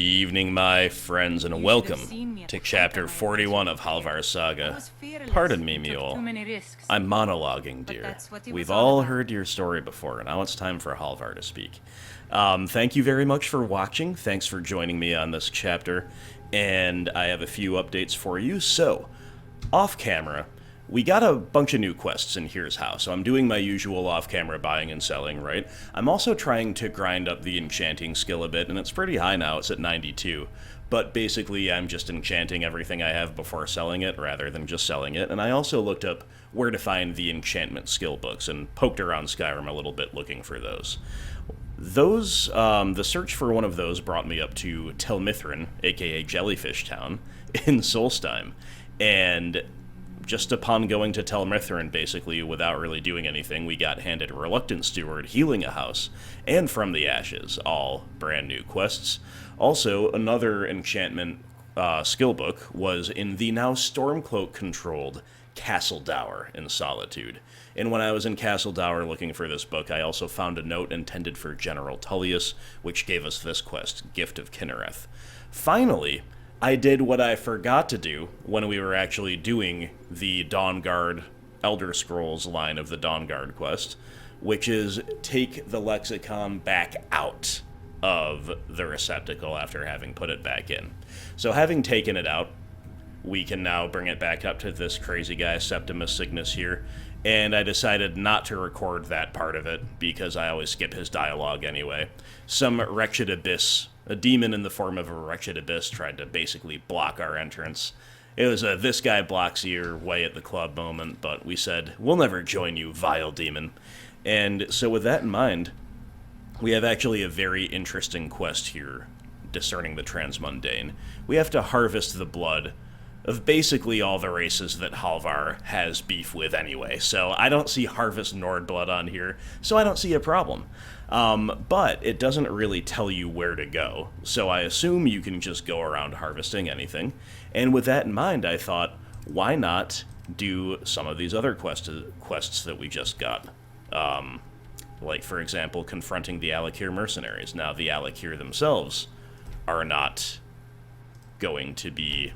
evening, my friends, and welcome to Chapter 41 of Halvar's Saga. Pardon me, Mule. I'm monologuing, dear. We've all heard your story before, now it's time for Halvar to speak. Thank you very much for watching. Thanks for joining me on this chapter, and I have a few updates for you. So, off-camera, we got a bunch of new quests in Here's How, so I'm doing my usual off-camera buying and selling, right? I'm also trying to grind up the enchanting skill a bit, and it's pretty high now, it's at 92. But basically, I'm just enchanting everything I have before selling it, rather than just selling it. And I also looked up where to find the enchantment skill books, and poked around Skyrim a little bit looking for those. The search for one of those brought me up to Tel Mithrin, aka Jellyfish Town, in Solstheim, and just upon going to Tel Mithrin, basically, without really doing anything, we got handed Reluctant Steward, Healing a House, and From the Ashes, all brand new quests. Also, another enchantment skill book was in the now Stormcloak-controlled Castle Dower in Solitude. And when I was in Castle Dower looking for this book, I also found a note intended for General Tullius, which gave us this quest, Gift of Kynareth. Finally, I did what I forgot to do when we were actually doing the Dawnguard Elder Scrolls line of the Dawnguard quest, which is take the lexicon back out of the receptacle after having put it back in. So having taken it out, we can now bring it back up to this crazy guy, Septimus Cygnus here, and I decided not to record that part of it, because I always skip his dialogue anyway. Some wretched abyss, a demon in the form of a wretched abyss, tried to basically block our entrance. It was a this guy blocks your way at the club moment, but we said, we'll never join you, vile demon. And so with that in mind, we have actually a very interesting quest here, discerning the transmundane. We have to harvest the blood of basically all the races that Halvar has beef with anyway. So I don't see Harvest Nord blood on here, so I don't see a problem. But it doesn't really tell you where to go, so I assume you can just go around harvesting anything. And with that in mind, I thought, why not do some of these other quests that we just got? Like, for example, confronting the alik'r mercenaries. Now, the alik'r themselves are not going to be,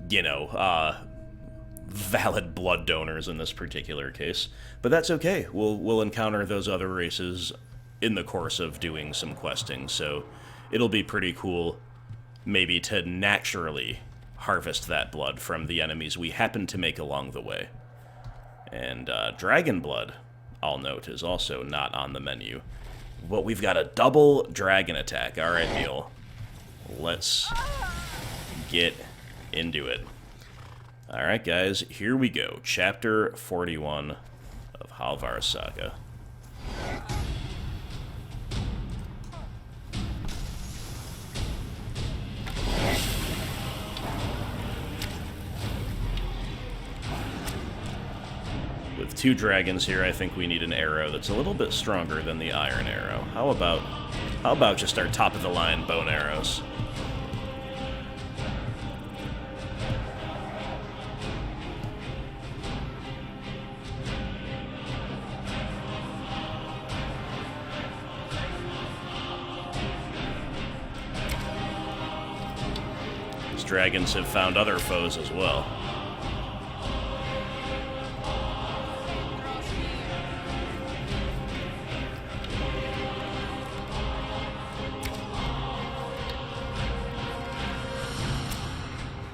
you know, valid blood donors in this particular case, but that's okay. We'll encounter those other races in the course of doing some questing, so it'll be pretty cool maybe to naturally harvest that blood from the enemies we happen to make along the way. And dragon blood, I'll note, is also not on the menu. But we've got a double dragon attack. Alright, Neil. Let's get into it. Alright, guys, here we go. Chapter 41 of Halvar's Saga. With two dragons here, I think we need an arrow that's a little bit stronger than the iron arrow. How about just our top-of-the-line bone arrows? Dragons have found other foes as well.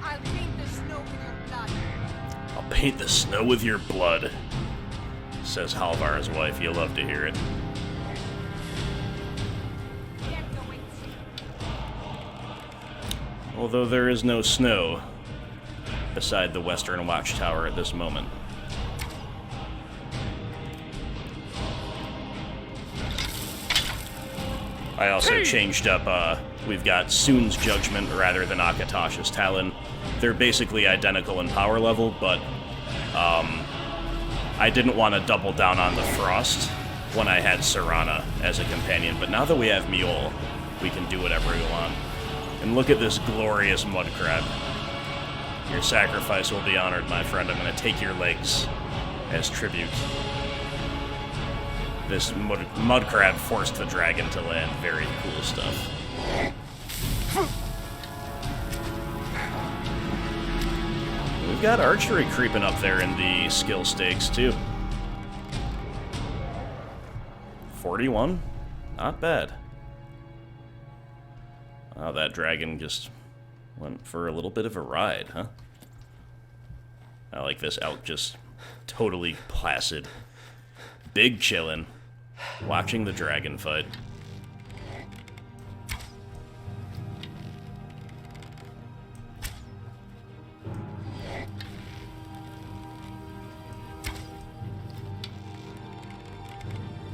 I'll paint the snow with your blood. I'll paint the snow with your blood, says Halvar's wife. You'll love to hear it. Although there is no snow beside the Western Watchtower at this moment. I also changed up, we've got Soon's Judgment rather than Akatosh's Talon. They're basically identical in power level, but I didn't want to double down on the Frost when I had Serana as a companion, but now that we have Mule, we can do whatever we want. And look at this glorious mud crab. Your sacrifice will be honored, my friend. I'm going to take your legs as tribute. This mud crab forced the dragon to land. Very cool stuff. We've got archery creeping up there in the skill stakes, too. 41? Not bad. Oh, that dragon just went for a little bit of a ride, huh? I like this elk just totally placid. Big chillin'. Watching the dragon fight.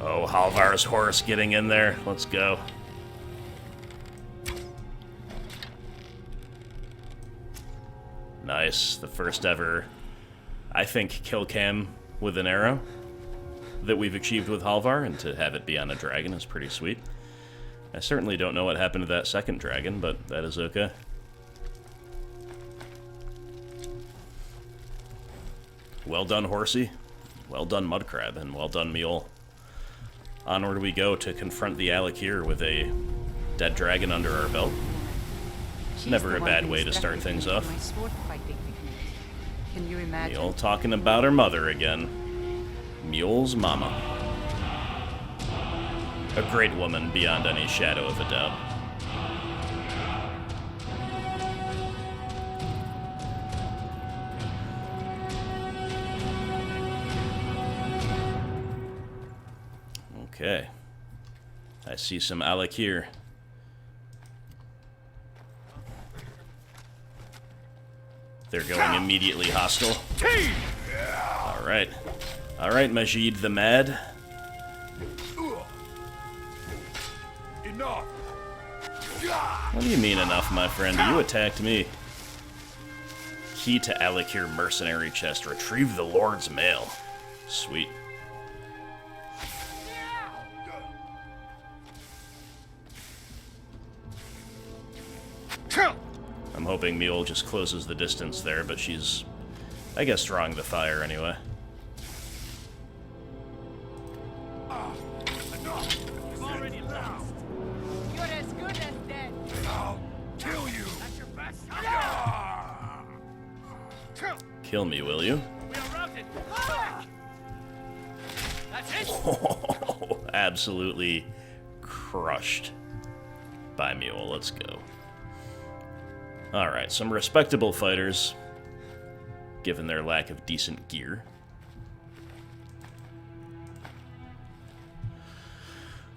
Oh, Halvar's horse getting in there. Let's go. Nice. The first ever, I think, kill cam with an arrow that we've achieved with Halvar, and to have it be on a dragon is pretty sweet. I certainly don't know what happened to that second dragon, but that is okay. Well done, horsey. Well done, mudcrab, and well done, mule. Onward we go to confront the alik'r with a dead dragon under our belt. Never a bad way to start things off. Can you imagine? Mule talking about her mother again. Mule's mama. A great woman beyond any shadow of a doubt. Okay. I see some alik'r. They're going immediately hostile. Alright. Alright, Majid the Mad. Enough. What do you mean enough, my friend? You attacked me. Key to alik'r mercenary chest. Retrieve the Lord's mail. Sweet. I'm hoping Mule just closes the distance there, but she's, I guess, drawing the fire anyway. You've already lost. You're as good as dead. I'll kill you. That's your best shot. Kill me, will you? We are routed. That's it. Oh, absolutely crushed by Mule. Let's go. Alright, some respectable fighters, given their lack of decent gear.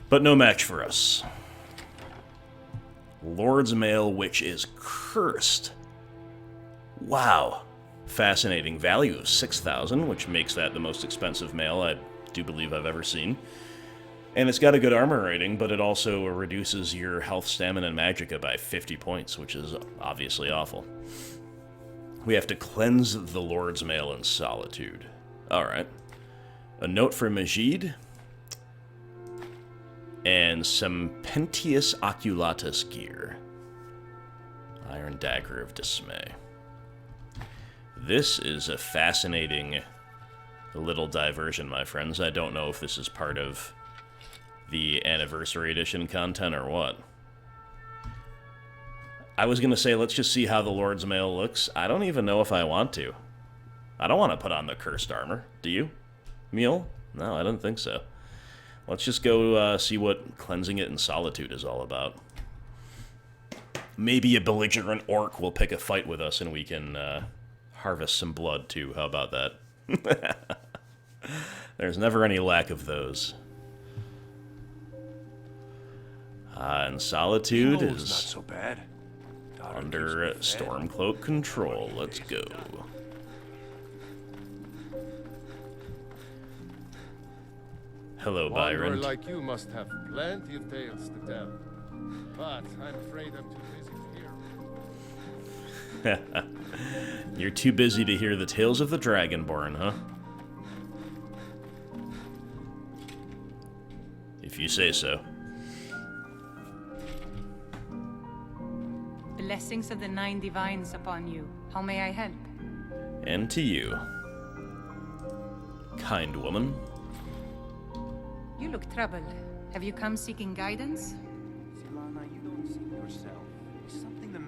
But no match for us. Lord's Mail, which is cursed. Wow. Fascinating. Value of 6,000, which makes that the most expensive mail I do believe I've ever seen. And it's got a good armor rating, but it also reduces your health, stamina, and magicka by 50 points, which is obviously awful. We have to cleanse the Lord's Mail in solitude. Alright. A note for Majid. And some Pentius Oculatus gear. Iron Dagger of Dismay. This is a fascinating little diversion, my friends. I don't know if this is part of the Anniversary Edition content or what. I was going to say, let's just see how the Lord's Mail looks. I don't even know if I want to. I don't want to put on the cursed armor. Do you? Mule? No, I don't think so. Let's just go see what cleansing it in solitude is all about. Maybe a belligerent orc will pick a fight with us and we can harvest some blood too. How about that? There's never any lack of those. And solitude is not so bad. under Stormcloak control. Let's go. Hello, Byron. Wanderer like you must have plenty of tales to tell. But I'm afraid I'm too busy to hear. You're too busy to hear the tales of the Dragonborn, huh? If you say so. Blessings of the Nine Divines upon you. How may I help? And to you, kind woman. You look troubled. Have you come seeking guidance? Silana, you don't seem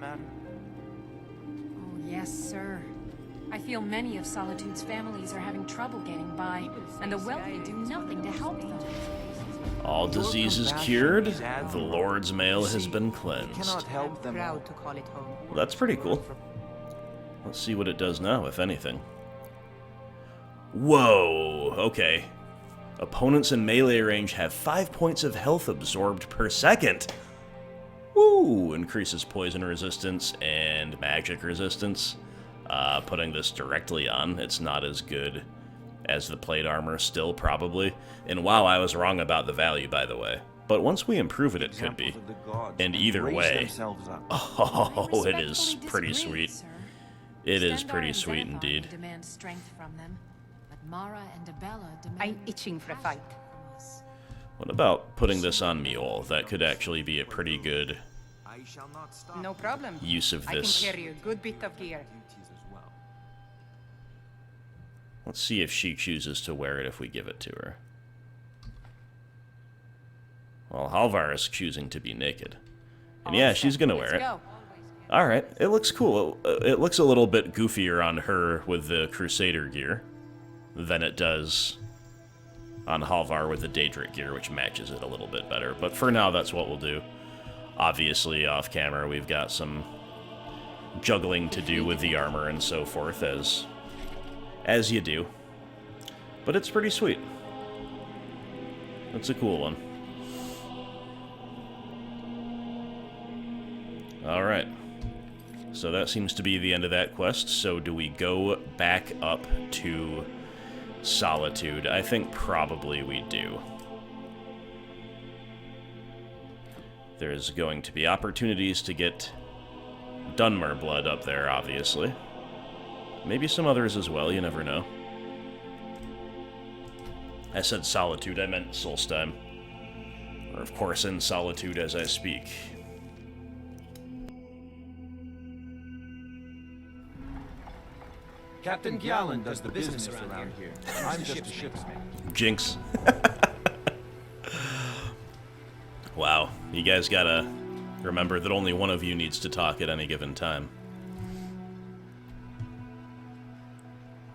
them, man. Oh, yes, sir. I feel many of Solitude's families are having trouble getting by, and the wealthy do nothing to help them. All diseases cured, the Lord's mail has been cleansed. Cannot help them. Proud to call it home. Well, that's pretty cool. Let's see what it does now, if anything. Whoa, okay. Opponents in melee range have 5 points of health absorbed per second. Woo! Increases poison resistance and magic resistance. Putting this directly on, it's not as good as the plate armor still, probably. And wow, I was wrong about the value, by the way. But once we improve it, it could be. And either way, oh, it is pretty sweet. It is pretty sweet indeed. I'm itching for a fight. What about putting this on Mule? That could actually be a pretty good No problem. use of this. I can carry a good bit of gear. Let's see if she chooses to wear it if we give it to her. Well, Halvar is choosing to be naked. And yeah, she's gonna wear it. Alright, it looks cool. It looks a little bit goofier on her with the Crusader gear than it does on Halvar with the Daedric gear, which matches it a little bit better. But for now, that's what we'll do. Obviously, off camera, we've got some juggling to do with the armor and so forth, as you do. But it's pretty sweet. It's a cool one. Alright. So that seems to be the end of that quest. So do we go back up to Solitude? I think probably we do. There's going to be opportunities to get Dunmer blood up there, obviously. Maybe some others as well, you never know. I said Solitude, I meant Solstheim. Or of course in Solitude as I speak. Captain Gallon does the business around here. I'm just a shipsman. Jinx. Wow, you guys gotta remember that only one of you needs to talk at any given time.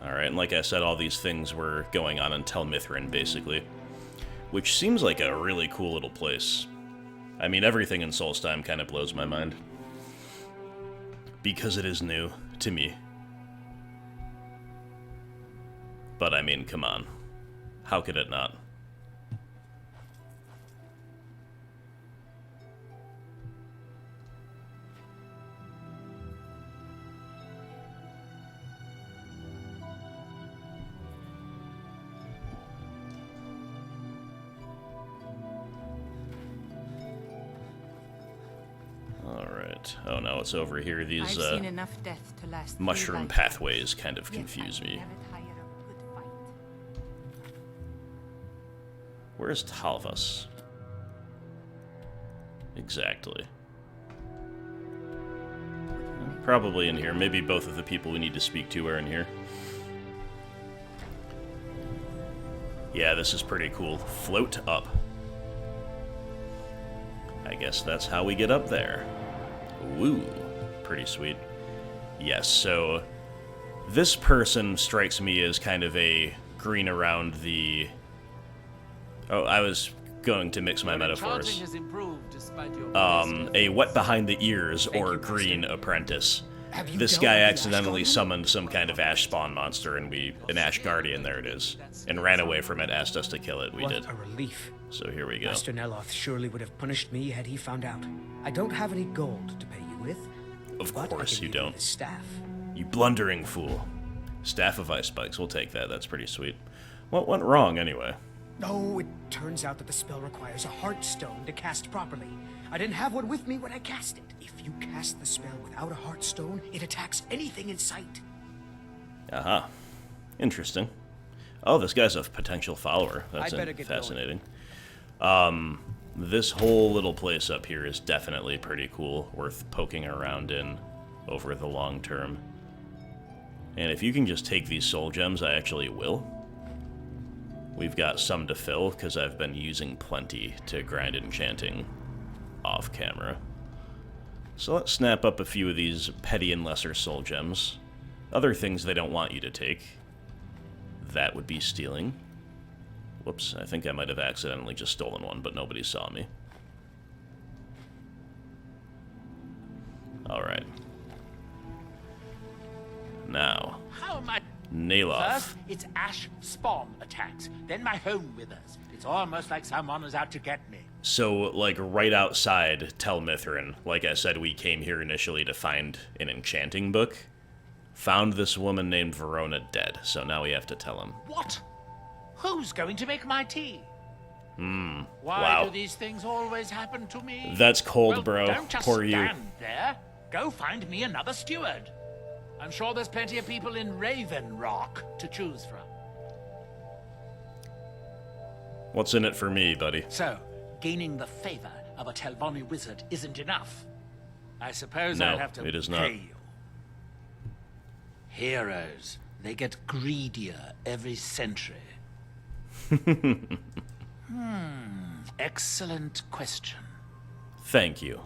Alright, and like I said, all these things were going on in Tel Mithryn, basically. Which seems like a really cool little place. I mean, everything in Solstheim kind of blows my mind. Because it is new to me. But I mean, come on. How could it not? Alright. Oh no, it's over here. These I've seen enough death to last mushroom pathways kind of confuse me. Where's Talvas? Exactly. Probably in here. Maybe both of the people we need to speak to are in here. Yeah, this is pretty cool. Float up. I guess that's how we get up there. Woo. Pretty sweet. Yes, so this person strikes me as kind of a green around the... Oh, I was going to mix my metaphors. A wet behind the ears or green apprentice. This guy accidentally summoned some kind of ash spawn monster, and an ash guardian, there it is, and ran away from it, asked us to kill it. We did. What a relief. So here we go. Master Neloth surely would have punished me had he found out. I don't have any gold to pay you with. Of but course you don't. The staff. You blundering fool. Staff of Ice Spikes, we'll take that. That's pretty sweet. What went wrong, anyway? Oh, it turns out that the spell requires a heart stone to cast properly. I didn't have one with me when I cast it. If you cast the spell without a heart stone, it attacks anything in sight. Aha. Interesting. Oh, this guy's a potential follower. That's fascinating. This whole little place up here is definitely pretty cool, worth poking around in over the long term. And if you can just take these soul gems, I actually will. We've got some to fill, because I've been using plenty to grind enchanting off camera. So let's snap up a few of these petty and lesser soul gems. Other things they don't want you to take. That would be stealing. Whoops, I think I might have accidentally just stolen one, but nobody saw me. Alright. Now, How am I? nail First, off. it's ash spawn attacks. Then my home withers. It's almost like someone is out to get me. So, like, right outside Tel Mithrin, like I said, we came here initially to find an enchanting book. Found this woman named Verona dead, so now we have to tell him. What? Who's going to make my tea? Why wow. do these things always happen to me? That's cold, Well, bro. Don't just Poor you. stand there. Go find me another steward. I'm sure there's plenty of people in Raven Rock to choose from. What's in it for me, buddy? So, gaining the favor of a Telvanni wizard isn't enough. I suppose No, I'd have to it is not. pay you. Heroes, they get greedier every century. Excellent question. Thank you.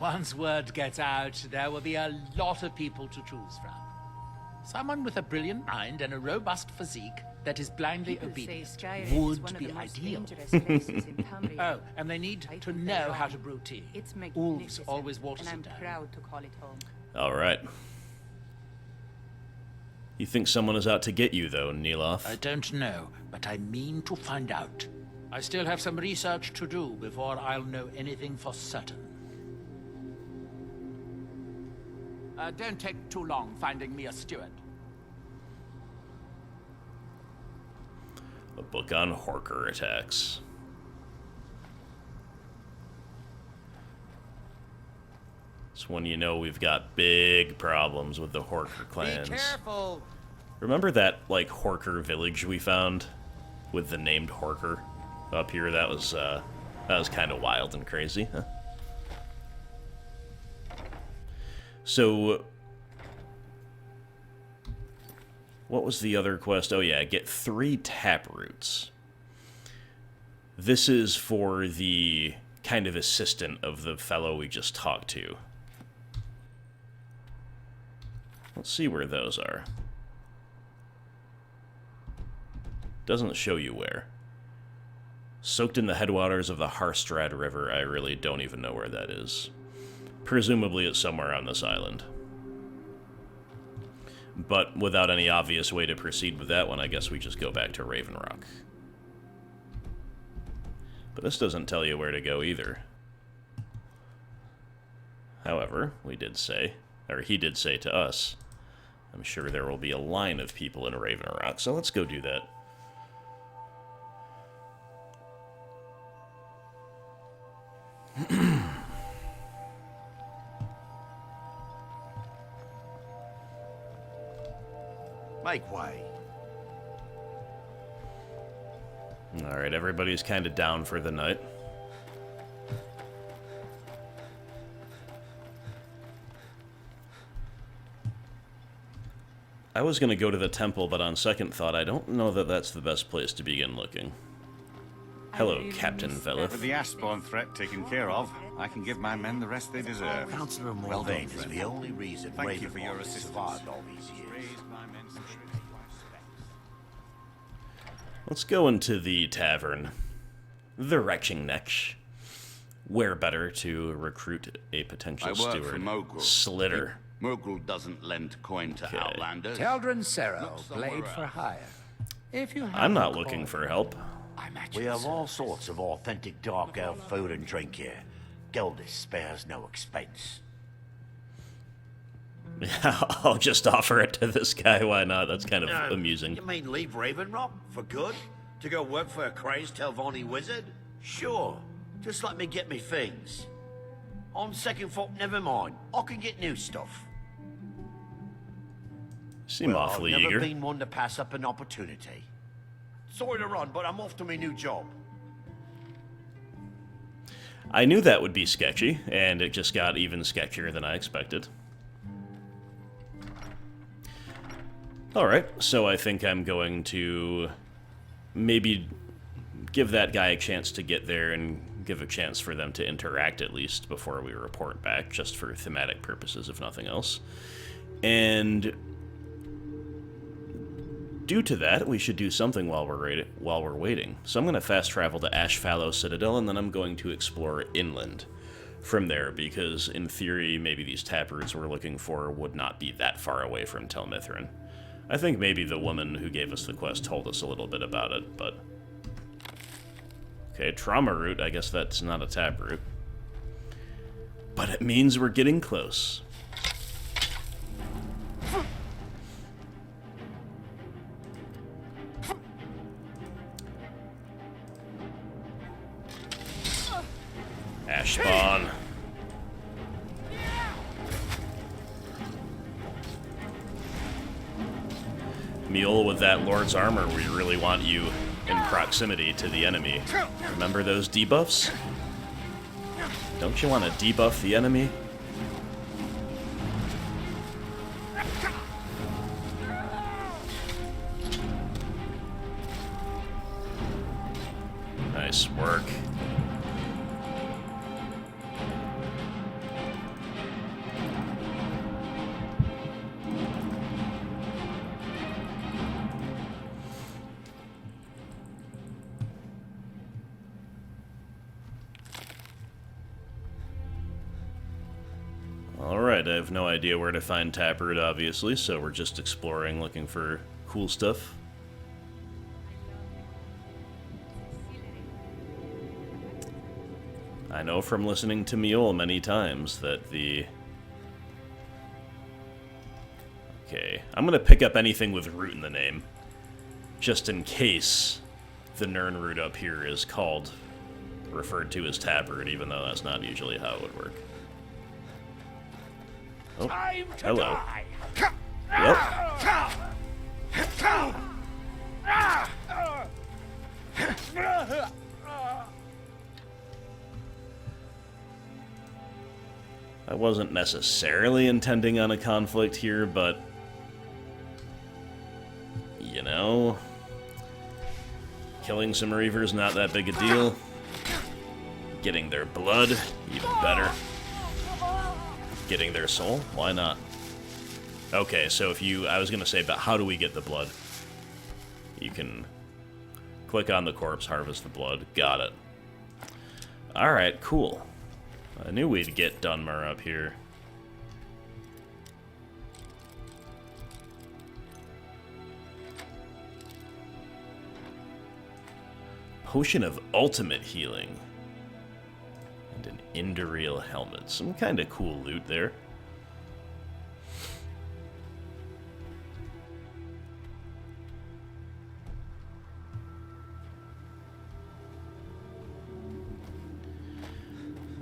Once word gets out, there will be a lot of people to choose from. Someone with a brilliant mind and a robust physique that is blindly People say obedient Skyrim is would one of be the most ideal. dangerous places in Cambria. Oh, and they need I to think know they're how wrong. to brew tea. It's Wolves magnificent, always waters and I'm it down. proud to call it home. Alright. You think someone is out to get you, though, Neeloth? I don't know, but I mean to find out. I still have some research to do before I'll know anything for certain. Don't take too long finding me a steward. A book on Horker attacks. It's when you know we've got big problems with the Horker clans. Be careful! Remember that, like, Horker village we found? With the named Horker up here? That was kind of wild and crazy, huh? So, what was the other quest? Oh yeah, get 3 taproots. This is for the kind of assistant of the fellow we just talked to. Let's see where those are. Doesn't show you where. Soaked in the headwaters of the Harstrad River, I really don't even know where that is. Presumably it's somewhere on this island. But without any obvious way to proceed with that one, I guess we just go back to Raven Rock. But this doesn't tell you where to go either. However, we did say, or he did say to us, I'm sure there will be a line of people in Raven Rock, so let's go do that. Make way. Alright, everybody's kind of down for the night. I was going to go to the temple, but on second thought, I don't know that that's the best place to begin looking. Hello, Captain Velith. With the Ashspawn threat taken care of, I can give my men the rest they deserve. Councillor Morvain is the only reason Thank you for your Ravenloft has assistance. survived all these years. Let's go into the tavern. The Retching Neck. Where better to recruit a potential I work steward? for Mogul. Slitter. Mogul doesn't lend coin to Okay. outlanders. Teldrin Serrow, Look somewhere blade for else. hire. If you have I'm not a looking coin, for help. I'm at We your have all service. sorts of authentic dark elf food and drink here. Geldis spares no expense. I'll just offer it to this guy. Why not? That's kind of amusing. You mean leave Raven Rock for good? To go work for a crazed Telvanni wizard? Sure. Just let me get me things. On second thought, never mind. I can get new stuff. Seem awfully I've never eager. been one to pass up an opportunity. Sorry to run, but I'm off to my new job. I knew that would be sketchy, and it just got even sketchier than I expected. Alright, so I think I'm going to maybe give that guy a chance to get there and give a chance for them to interact at least before we report back, just for thematic purposes, if nothing else. And due to that, we should do something while we're waiting. So I'm going to fast travel to Ashfallow Citadel, and then I'm going to explore inland from there, because in theory, maybe these taproots we're looking for would not be that far away from Tel Mithryn. I think maybe the woman who gave us the quest told us a little bit about it, but... Okay, trauma root, I guess that's not a taproot. But it means we're getting close. Ash spawn. Mule, with that Lord's armor, we really want you in proximity to the enemy. Remember those debuffs? Don't you want to debuff the enemy? Nice work. Alright, I have no idea where to find Taproot, obviously, so we're just exploring, looking for cool stuff. I know from listening to Mule many times that the... Okay, I'm gonna pick up anything with root in the name, just in case the Nirn root up here is referred to as Taproot, even though that's not usually how it would work. Oh, hello. Yep. I wasn't necessarily intending on a conflict here, but... You know... Killing some Reavers, not that big a deal. Getting their blood, even better. Getting their soul? Why not? Okay, so if you... I was gonna say, but how do we get the blood? You can click on the corpse, harvest the blood. Got it. Alright, cool. I knew we'd get Dunmer up here. Potion of ultimate healing. And an Induril helmet. Some kind of cool loot there.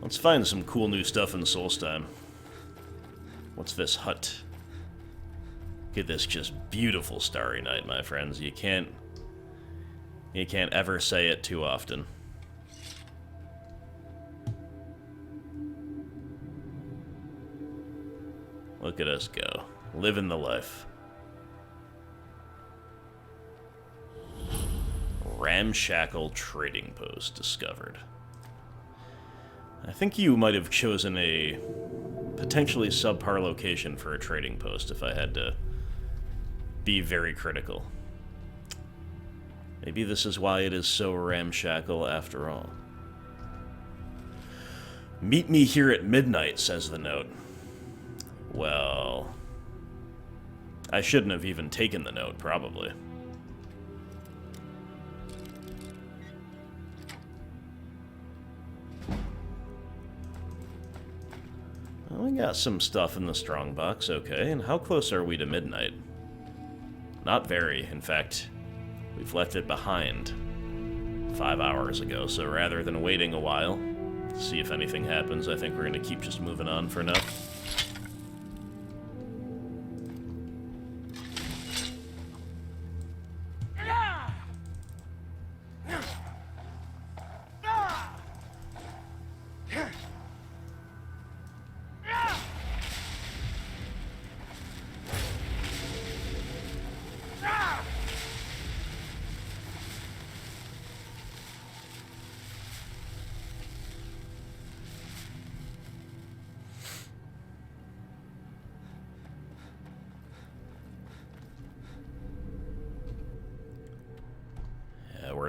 Let's find some cool new stuff in Solstheim. What's this hut? Look at this just beautiful starry night, my friends. You can't ever say it too often. Look at us go. Living the life. Ramshackle trading post discovered. I think you might have chosen a potentially subpar location for a trading post if I had to be very critical. Maybe this is why it is so ramshackle after all. Meet me here at midnight, says the note. Well, I shouldn't have even taken the note, probably. Well, we got some stuff in the strongbox, okay. And how close are we to midnight? Not very. In fact, we've left it behind 5 hours ago, so rather than waiting a while to see if anything happens, I think we're going to keep just moving on for now.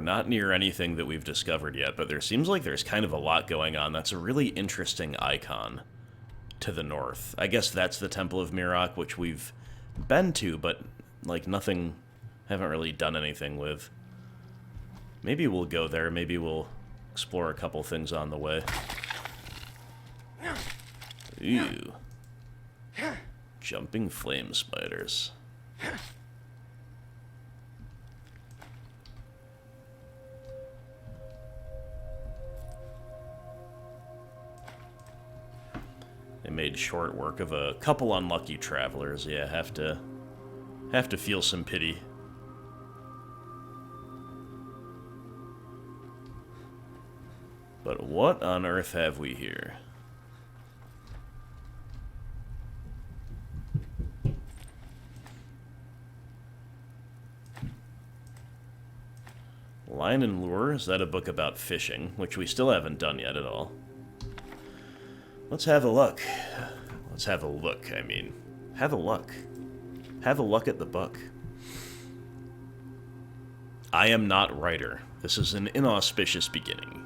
not near anything that we've discovered yet, but there seems like there's kind of a lot going on. That's a really interesting icon to the north. I guess that's the Temple of Mirok, which we've been to, but, like, nothing... haven't really done anything with. Maybe we'll go there. Maybe we'll explore a couple things on the way. Ew. Jumping flame spiders. They made short work of a couple unlucky travelers. Yeah, have to feel some pity. But what on earth have we here? Line and Lure, is that a book about fishing? Which we still haven't done yet at all. Let's have a look. Let's have a look, I mean. Have a look. Have a look at the book. I am not writer. This is an inauspicious beginning.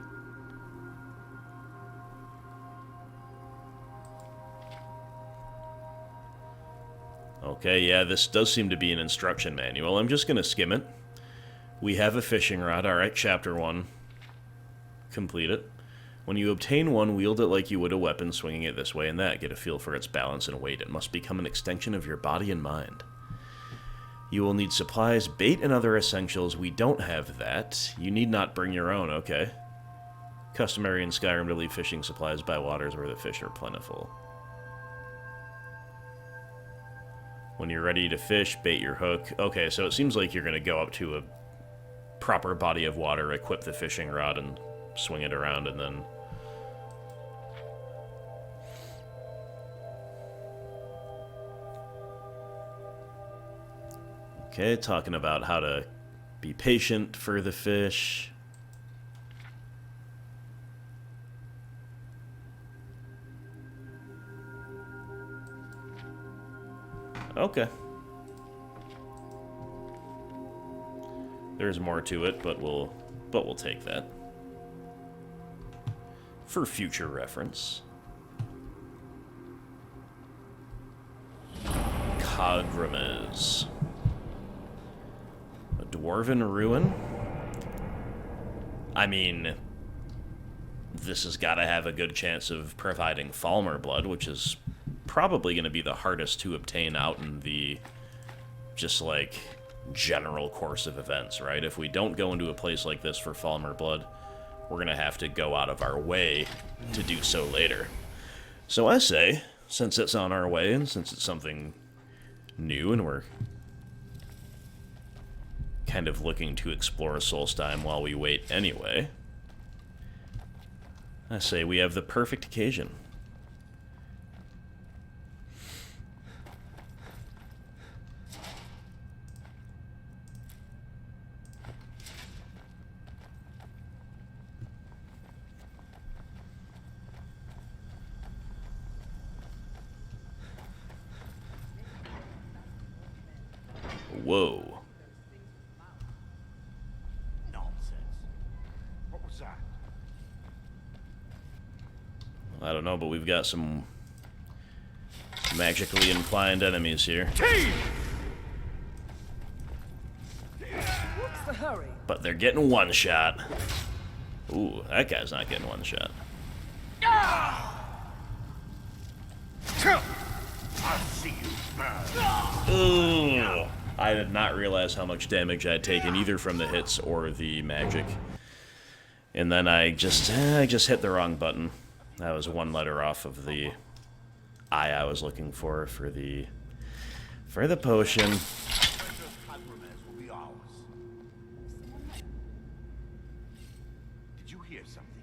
Okay, yeah, this does seem to be an instruction manual. I'm just gonna skim it. We have a fishing rod. Alright, chapter 1. Complete it. When you obtain one, wield it like you would a weapon, swinging it this way and that. Get a feel for its balance and weight. It must become an extension of your body and mind. You will need supplies, bait, and other essentials. We don't have that. You need not bring your own, okay. Customary in Skyrim to leave fishing supplies by waters where the fish are plentiful. When you're ready to fish, bait your hook. Okay, so it seems like you're going to go up to a proper body of water, equip the fishing rod, and swing it around, and then... Okay, talking about how to be patient for the fish. Okay. There's more to it, but we'll take that for future reference. Caverns. A dwarven ruin? I mean, this has got to have a good chance of providing Falmer blood, which is probably going to be the hardest to obtain out in the just like general course of events, right? If we don't go into a place like this for Falmer blood, we're going to have to go out of our way to do so later. So I say, since it's on our way and since it's something new and we're kind of looking to explore Solstheim while we wait anyway, I say we have the perfect occasion. Whoa. Nonsense. What was that? I don't know, but we've got some magically inclined enemies here. What's the hurry? But they're getting one shot. Ooh, that guy's not getting one shot. I'll see you burn. Ooh. I did not realize how much damage I'd taken, either from the hits or the magic. And then I just hit the wrong button. That was one letter off of the I was looking for the potion. Did you hear something?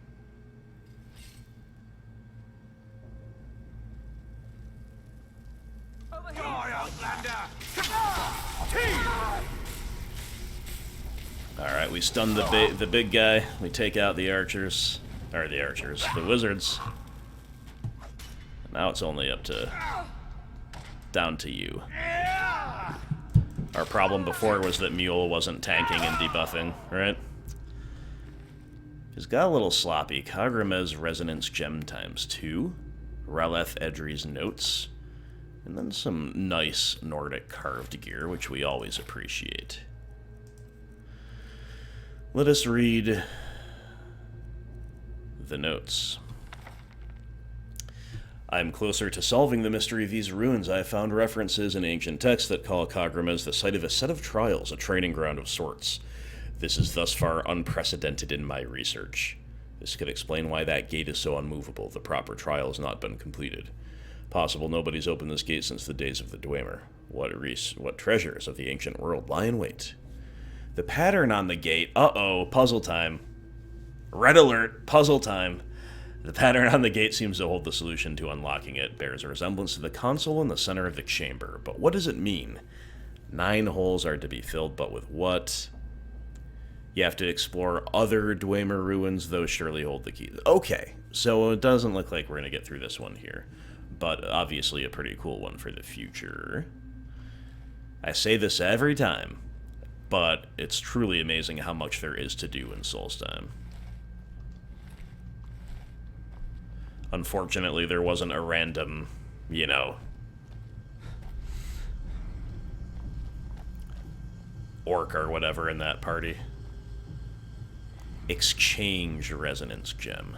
Alright, we stun the big guy. We take out the archers. Or the wizards. Now it's only down to you. Our problem before was that Mule wasn't tanking and debuffing, right? It's got a little sloppy. Kagramez Resonance Gem ×2. Raleth Edry's Notes. And then some nice Nordic carved gear, which we always appreciate. Let us read the notes. I am closer to solving the mystery of these ruins. I have found references in ancient texts that call Kagramez the site of a set of trials, a training ground of sorts. This is thus far unprecedented in my research. This could explain why that gate is so unmovable. The proper trial has not been completed. Possible nobody's opened this gate since the days of the Dwemer. What treasures of the ancient world lie in wait? The pattern on the gate... Uh-oh, puzzle time. Red alert, puzzle time. The pattern on the gate seems to hold the solution to unlocking it. Bears a resemblance to the console in the center of the chamber. But what does it mean? 9 holes are to be filled, but with what? You have to explore other Dwemer ruins. Those surely hold the keys. Okay, so it doesn't look like we're going to get through this one here. But obviously a pretty cool one for the future. I say this every time, but it's truly amazing how much there is to do in Solstheim. Unfortunately, there wasn't a random, you know, orc or whatever in that party. Exchange Resonance Gem.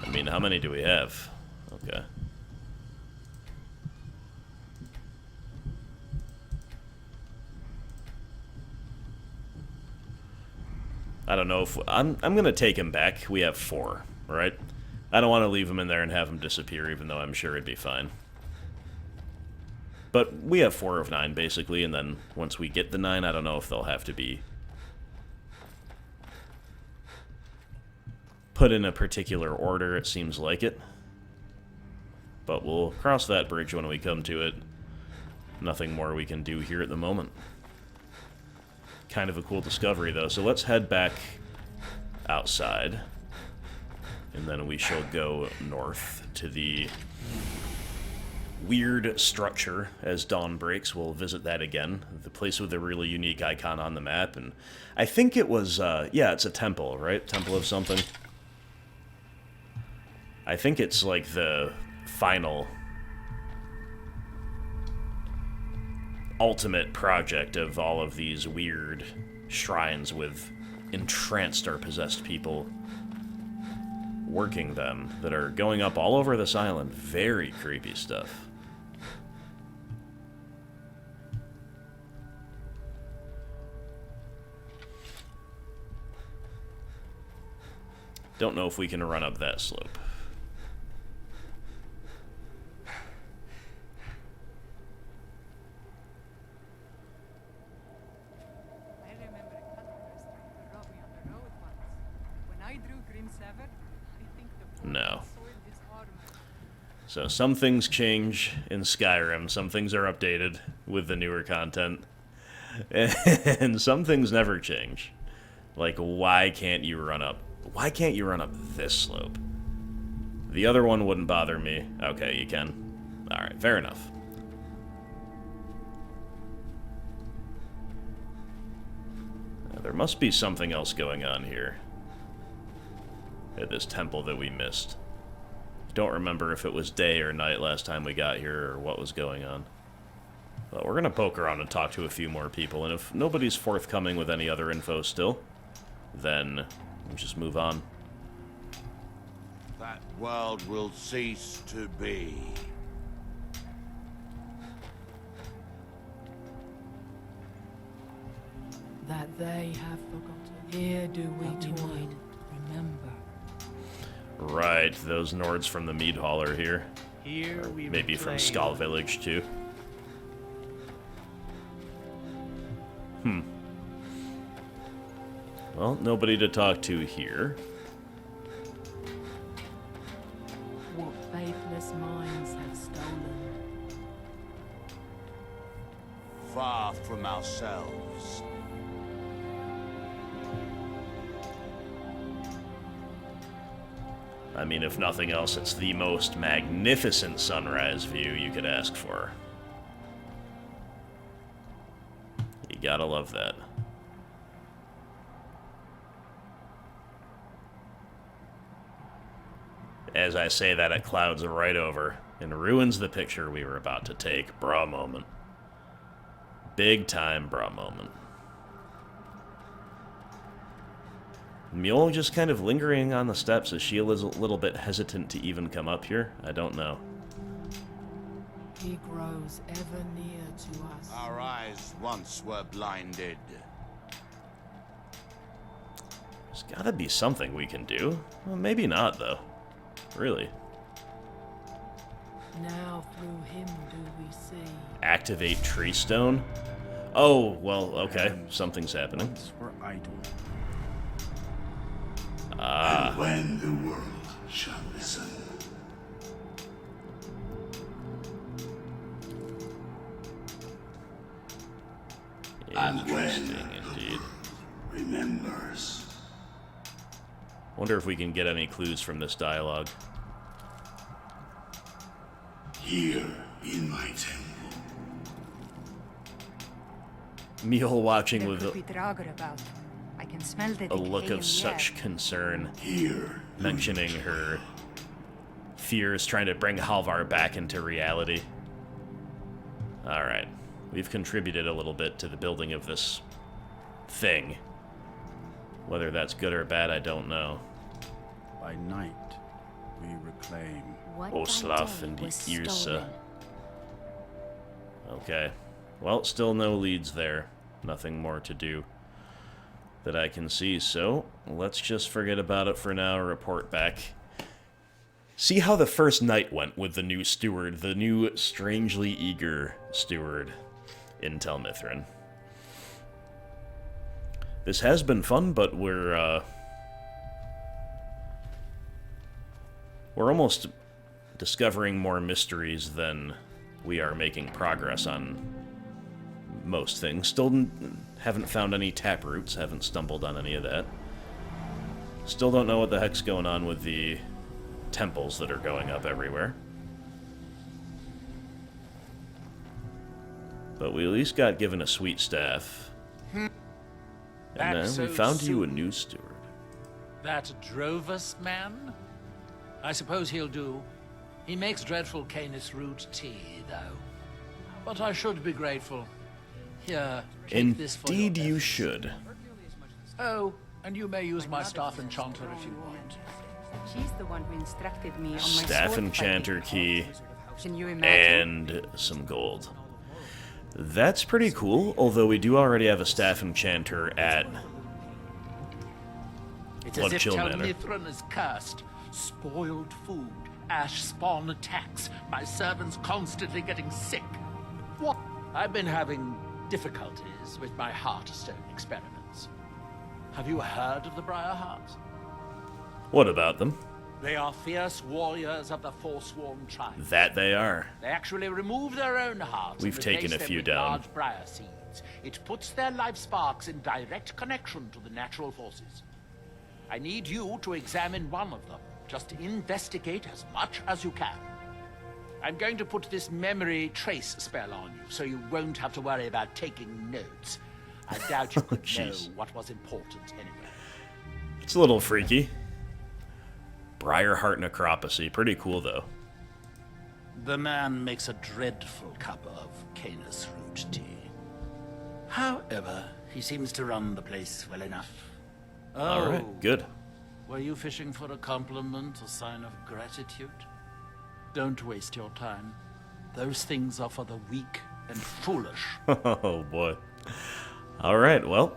I mean, how many do we have? Okay. I don't know if... I'm going to take him back. We have 4, right? I don't want to leave him in there and have him disappear, even though I'm sure it'd be fine. But we have 4 of 9, basically, and then once we get the 9, I don't know if they'll have to be put in a particular order. It seems like it. But we'll cross that bridge when we come to it. Nothing more we can do here at the moment. Kind of a cool discovery, though. So let's head back outside. And then we shall go north to the weird structure. As dawn breaks, we'll visit that again. The place with a really unique icon on the map. And I think it was, yeah, it's a temple, right? Temple of something. I think it's like the final ultimate project of all of these weird shrines with entranced or possessed people working them that are going up all over this island. Very creepy stuff. Don't know if we can run up that slope. No. So some things change in Skyrim, some things are updated with the newer content, and some things never change. Like, why can't you run up this slope? The other one wouldn't bother me. Okay, you can. Alright, fair enough. There must be something else going on here. At this temple that we missed. Don't remember if it was day or night last time we got here or what was going on. But we're gonna poke around and talk to a few more people, and if nobody's forthcoming with any other info still, then we'll just move on. That world will cease to be. That they have forgotten. Here do we toil. Remember. Right, those Nords from the Mead Hall are here. Here we maybe from Skull Village, too. Well, nobody to talk to here. What faithless minds have stolen? Far from ourselves. I mean, if nothing else, it's the most magnificent sunrise view you could ask for. You gotta love that. As I say that, it clouds right over and ruins the picture we were about to take. Bra moment. Big time bra moment. Mule just kind of lingering on the steps. Is she a little bit hesitant to even come up here? I don't know. He grows ever near to us. Our eyes once were blinded. There's gotta be something we can do. Well, maybe not, though. Really. Now through him do we see. Activate tree stone? Oh, well, okay. Something's happening. Once were idle. And when the world shall listen. Interesting indeed. Remembers. Wonder if we can get any clues from this dialogue. Here in my temple. Mule watching There with could be Draugr about. I can smell the a look decay of in such the air. concern, Here. mentioning her fears trying to bring Halvar back into reality. Alright. We've contributed a little bit to the building of this thing. Whether that's good or bad, I don't know. By night, we reclaim. Oslaf and Irsa. Okay. Well, still no leads there. Nothing more to do that I can see, so let's just forget about it for now, report back. See how the first night went with the new steward, the new strangely eager steward in Tel Mithryn. This has been fun, but we're almost discovering more mysteries than we are making progress on most things. Still haven't found any taproots, haven't stumbled on any of that. Still don't know what the heck's going on with the temples that are going up everywhere. But we at least got given a sweet staff. And then we found you a new steward. That Draugrs man? I suppose he'll do. He makes dreadful Canis root tea, though. But I should be grateful. Here, take this for your Indeed you efforts. should. Oh, and you may use my staff enchanter if you want. She's the one who instructed me on my Staff sword enchanter fighting. key. Can you imagine? And some gold. That's pretty cool, although we do already have a staff enchanter at It's as if Chill Tel Manor. Mithryn is cursed. Spoiled food, ash spawn attacks, my servants constantly getting sick. What? I've been having difficulties with my Heartstone experiments. Have you heard of the Briarhearts? What about them? They are fierce warriors of the Forsworn tribe. That they are. They actually remove their own hearts. We've and taken replace a them few with down. large briar seeds. It puts their life sparks in direct connection to the natural forces. I need you to examine one of them. Just investigate as much as you can. I'm going to put this memory trace spell on you, so you won't have to worry about taking notes. I doubt you could know Jeez. what was important anyway. It's a little freaky. Briarheart necropsy. Pretty cool, though. The man makes a dreadful cup of Canis root tea. However, he seems to run the place well enough. All right, good. Were you fishing for a compliment, a sign of gratitude? Don't waste your time. Those things are for the weak and foolish. Oh, boy. All right, well,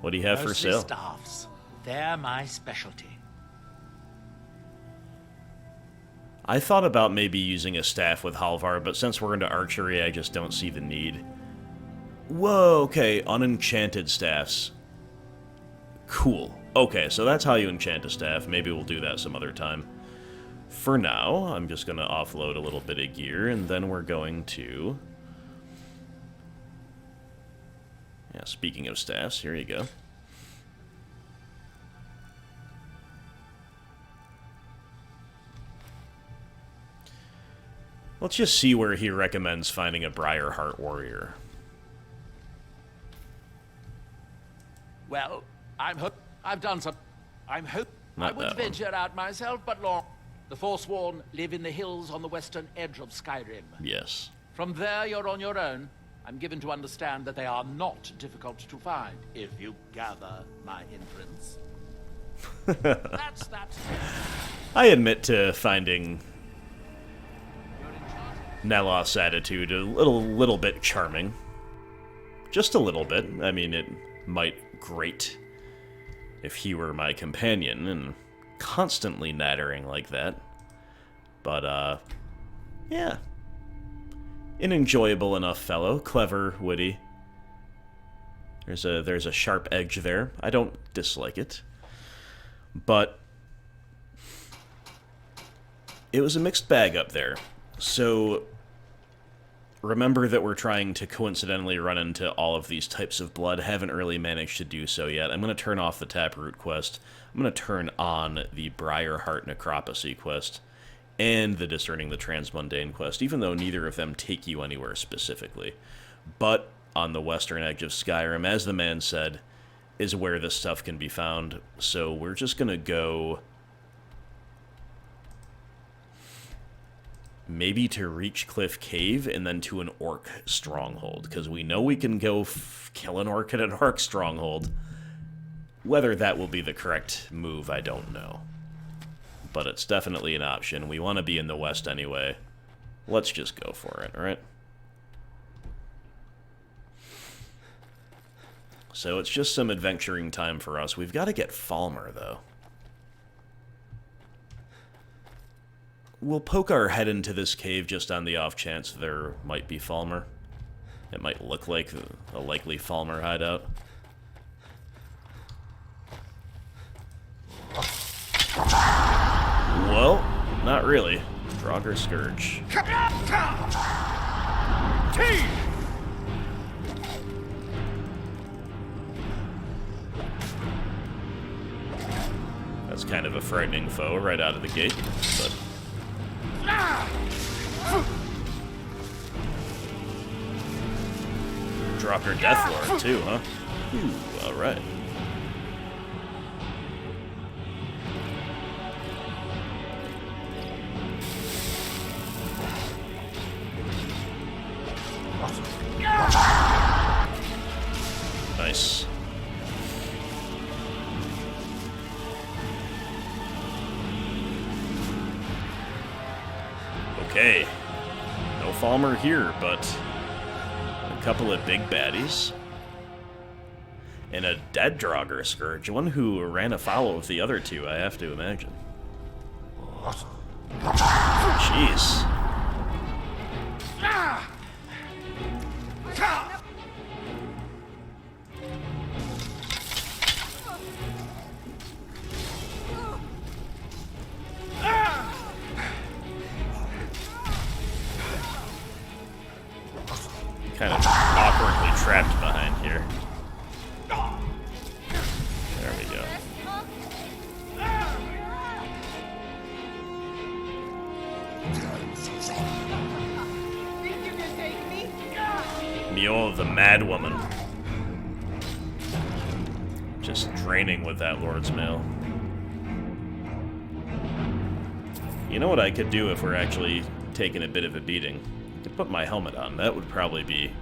what do you have for Mostly sale? staffs. They're my specialty. I thought about maybe using a staff with Halvar, but since we're into archery, I just don't see the need. Whoa, okay, unenchanted staffs. Cool. Okay, so that's how you enchant a staff. Maybe we'll do that some other time. For now, I'm just going to offload a little bit of gear, and then we're going to... Yeah, speaking of staffs, here you go. Let's just see where he recommends finding a Briarheart warrior. Well, I've done some. I'm hope Not I would that one. venture out myself, but long. The Forsworn live in the hills on the western edge of Skyrim. Yes. From there, you're on your own. I'm given to understand that they are not difficult to find, if you gather my inference. That's that. I admit to finding Neloth's attitude a little bit charming. Just a little bit. I mean, it might grate if he were my companion and constantly nattering like that. But, yeah. An enjoyable enough fellow. Clever, witty. There's a sharp edge there. I don't dislike it. But it was a mixed bag up there. So remember that we're trying to coincidentally run into all of these types of blood. Haven't really managed to do so yet. I'm going to turn off the Taproot quest. I'm going to turn on the Briarheart Necropocy quest and the Discerning the Transmundane quest, even though neither of them take you anywhere specifically. But on the western edge of Skyrim, as the man said, is where this stuff can be found. So we're just going to go maybe to Reachcliff Cave and then to an orc stronghold, because we know we can go kill an orc at an orc stronghold. Whether that will be the correct move, I don't know. But it's definitely an option. We want to be in the west anyway. Let's just go for it, alright? So it's just some adventuring time for us. We've got to get Falmer, though. We'll poke our head into this cave just on the off chance there might be Falmer. It might look like a likely Falmer hideout. Well, not really. Draugr Scourge. That's kind of a frightening foe right out of the gate, but... Drop her Deathlord too, huh? Ooh, alright. Nice. Okay. No Falmer here, but a couple of big baddies. And a dead Draugr Scourge, one who ran afoul of the other two, I have to imagine. Jeez. Kind of awkwardly trapped behind here. There we go. Think you can take me? Mule the Mad Woman. Just draining with that Lord's Mail. You know what I could do if we're actually taking a bit of a beating? I could put my helmet on. That would probably be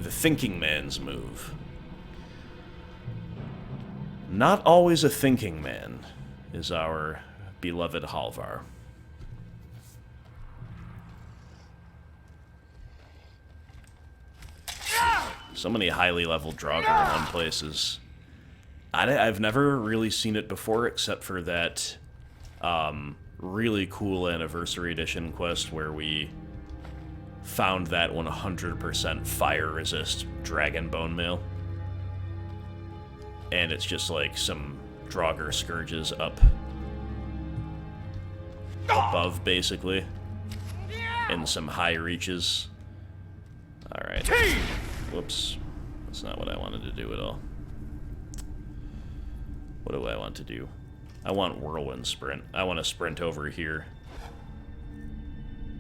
the thinking man's move. Not always a thinking man is our beloved Halvar. So many highly leveled Draugr in one place is... I've never really seen it before, except for that really cool Anniversary Edition quest where we found that 100% fire resist dragon bone mail. And it's just like some Draugr Scourges up above, basically. And some high reaches. Alright. Whoops. That's not what I wanted to do at all. What do I want to do? I want Whirlwind Sprint. I want to sprint over here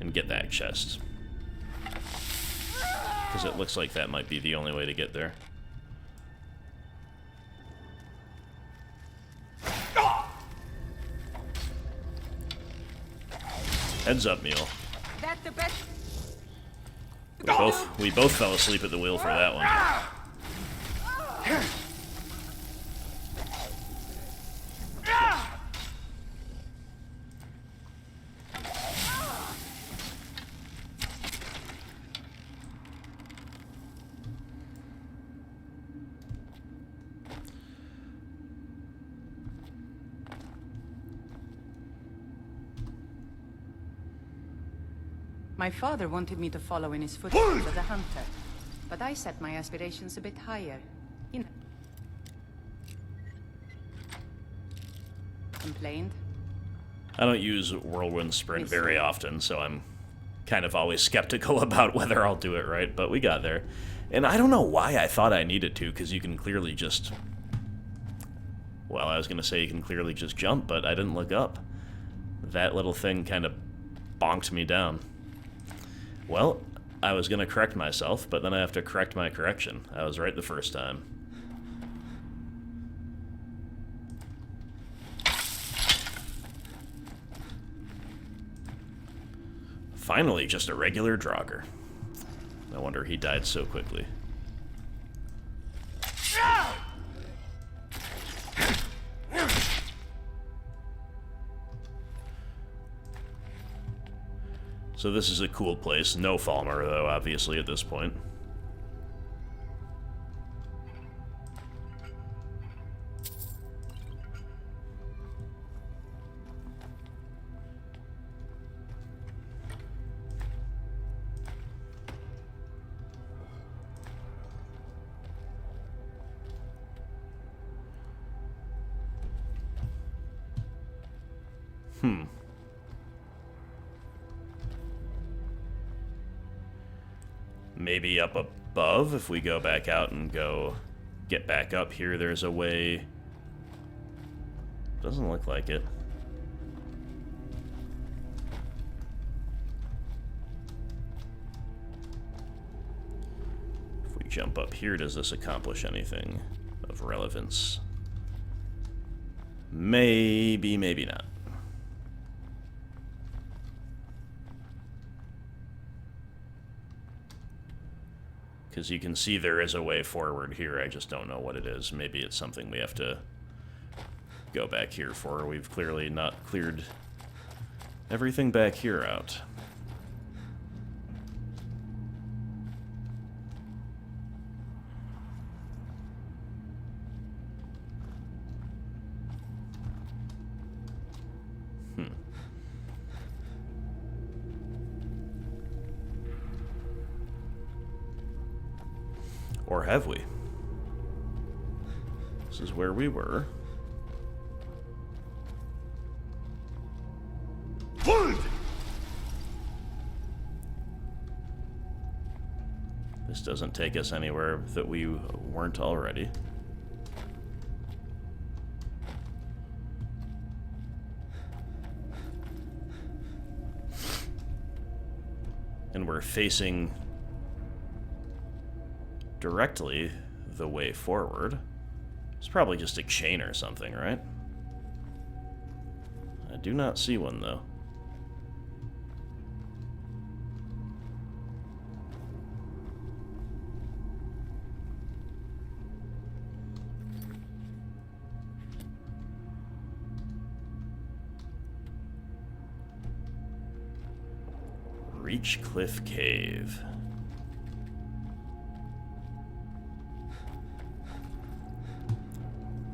and get that chest. Because it looks like that might be the only way to get there. Heads up, Mule. That the best. We both fell asleep at the wheel for that one. My father wanted me to follow in his footsteps as a hunter, but I set my aspirations a bit higher. You know. Complained? I don't use Whirlwind Sprint very often, so I'm kind of always skeptical about whether I'll do it right, but we got there. And I don't know why I thought I needed to, because you can clearly just... Well, I was going to say you can clearly just jump, but I didn't look up. That little thing kind of bonked me down. Well, I was going to correct myself, but then I have to correct my correction. I was right the first time. Finally, just a regular Draugr. No wonder he died so quickly. So this is a cool place. No Falmer, though, obviously, at this point. Maybe up above, if we go back out and go get back up here, there's a way. Doesn't look like it. If we jump up here, does this accomplish anything of relevance? Maybe, maybe not. Because you can see there is a way forward here, I just don't know what it is. Maybe it's something we have to go back here for. We've clearly not cleared everything back here out. Or have we? This is where we were. This doesn't take us anywhere that we weren't already. And we're facing directly the way forward. It's probably just a chain or something, right? I do not see one, though. Reach Cliff Cave.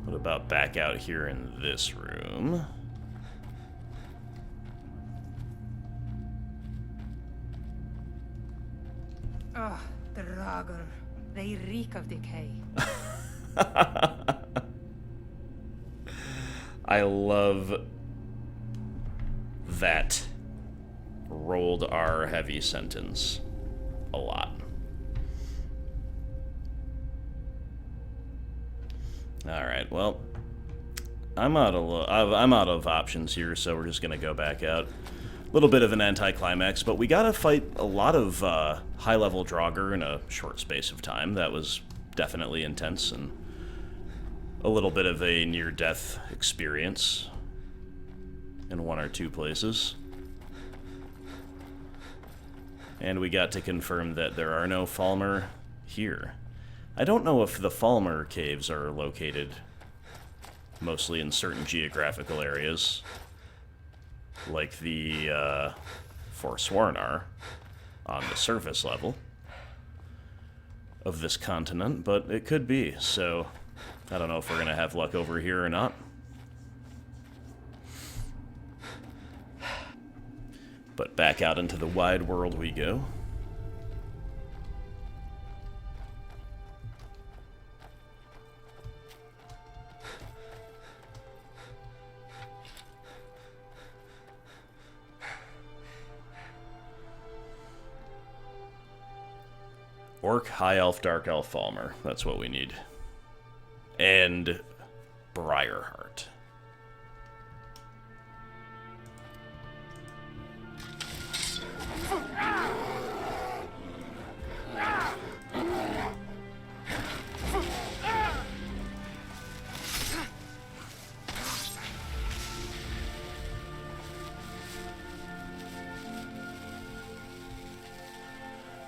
What about back out here in this room? Oh, Draugr. They reek of decay. I love that rolled R heavy sentence a lot. All right, well, I'm out of options here, so we're just gonna go back out. little bit of an anticlimax, but we gotta fight a lot of high-level Draugr in a short space of time. That was definitely intense and a little bit of a near-death experience in one or two places. And we got to confirm that there are no Falmer here. I don't know if the Falmer caves are located mostly in certain geographical areas, like the Forsworn are on the surface level of this continent, but it could be, so I don't know if we're going to have luck over here or not. But back out into the wide world we go. Orc, High Elf, Dark Elf, Falmer. That's what we need. And Briarheart.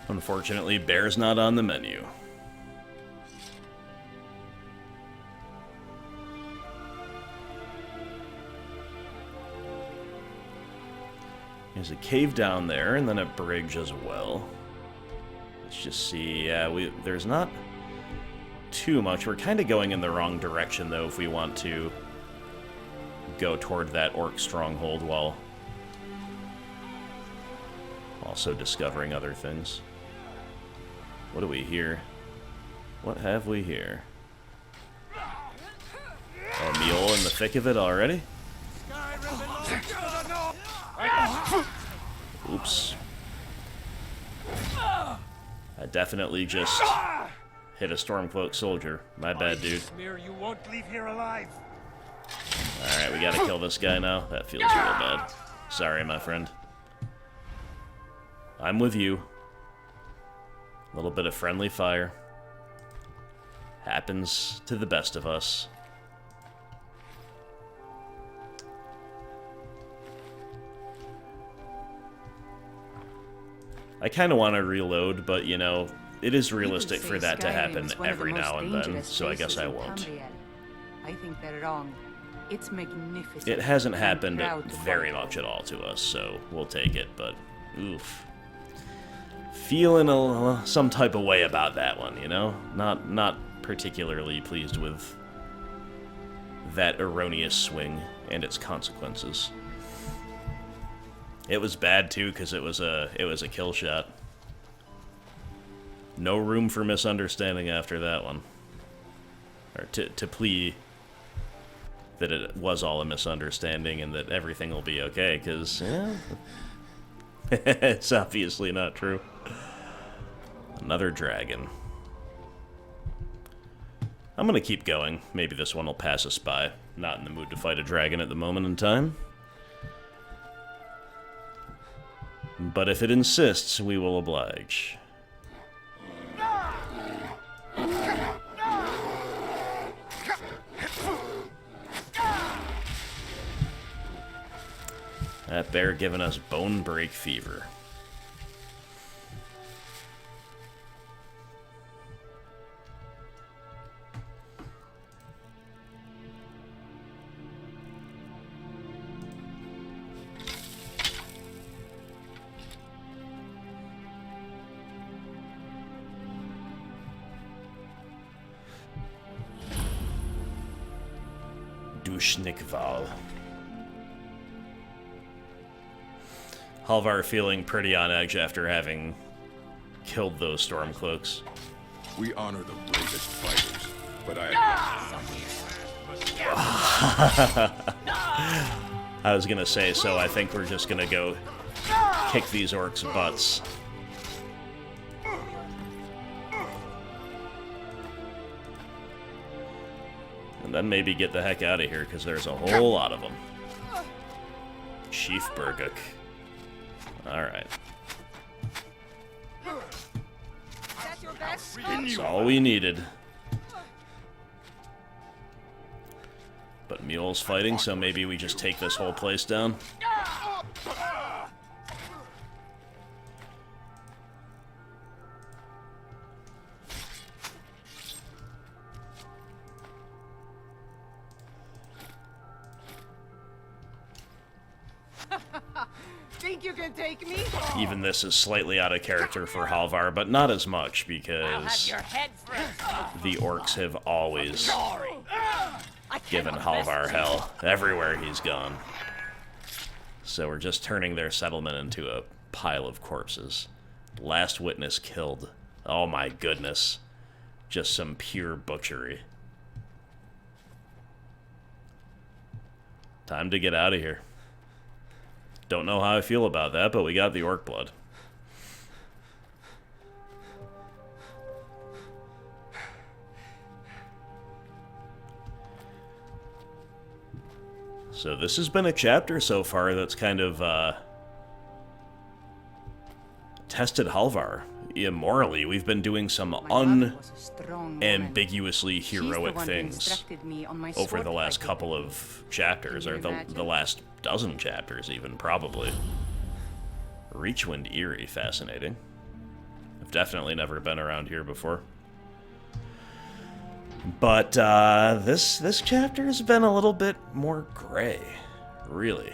Unfortunately, bear's not on the menu. There's a cave down there, and then a bridge as well. Let's just see. Yeah, there's not too much. We're kind of going in the wrong direction, though, if we want to go toward that orc stronghold while also discovering other things. What do we hear? What have we here? A mule in the thick of it already? Oops. I definitely just hit a Stormcloak soldier. My bad, dude. You won't leave here alive. Alright, we gotta kill this guy now. That feels real bad. Sorry, my friend. I'm with you. A little bit of friendly fire. Happens to the best of us. I kind of want to reload, but, you know, it is realistic for that to happen every now and then, so I guess I won't. I think they're wrong. It's magnificent. It hasn't happened very much at all to us, so we'll take it, but oof. Feeling some type of way about that one, you know? Not particularly pleased with that erroneous swing and its consequences. It was bad too, because it was a kill shot. No room for misunderstanding after that one. Or to plea that it was all a misunderstanding and that everything will be okay, because yeah, it's obviously not true. Another dragon. I'm gonna keep going. Maybe this one will pass us by. Not in the mood to fight a dragon at the moment in time. But if it insists, we will oblige. That bear giving us bone break fever. Dushnikval. Halvar feeling pretty on edge after having killed those Stormcloaks. We honor the bravest fighters, but I was gonna say, so I think we're just gonna go kick these orcs' butts. And then maybe get the heck out of here, because there's a whole lot of them. Chief Burguk. Alright. That's your best. That's all we needed. But Mule's fighting, so maybe we just take this whole place down. Think you can take me? Even this is slightly out of character for Halvar, but not as much because the orcs have always given Halvar hell everywhere he's gone. So we're just turning their settlement into a pile of corpses. Last witness killed. Oh my goodness. Just some pure butchery. Time to get out of here. Don't know how I feel about that, but we got the orc blood. So this has been a chapter so far that's kind of tested Halvar immorally. We've been doing some unambiguously heroic things over the last couple of chapters, or the last dozen chapters even, probably. Reachwind Eerie, fascinating. I've definitely never been around here before. But this chapter has been a little bit more gray, really.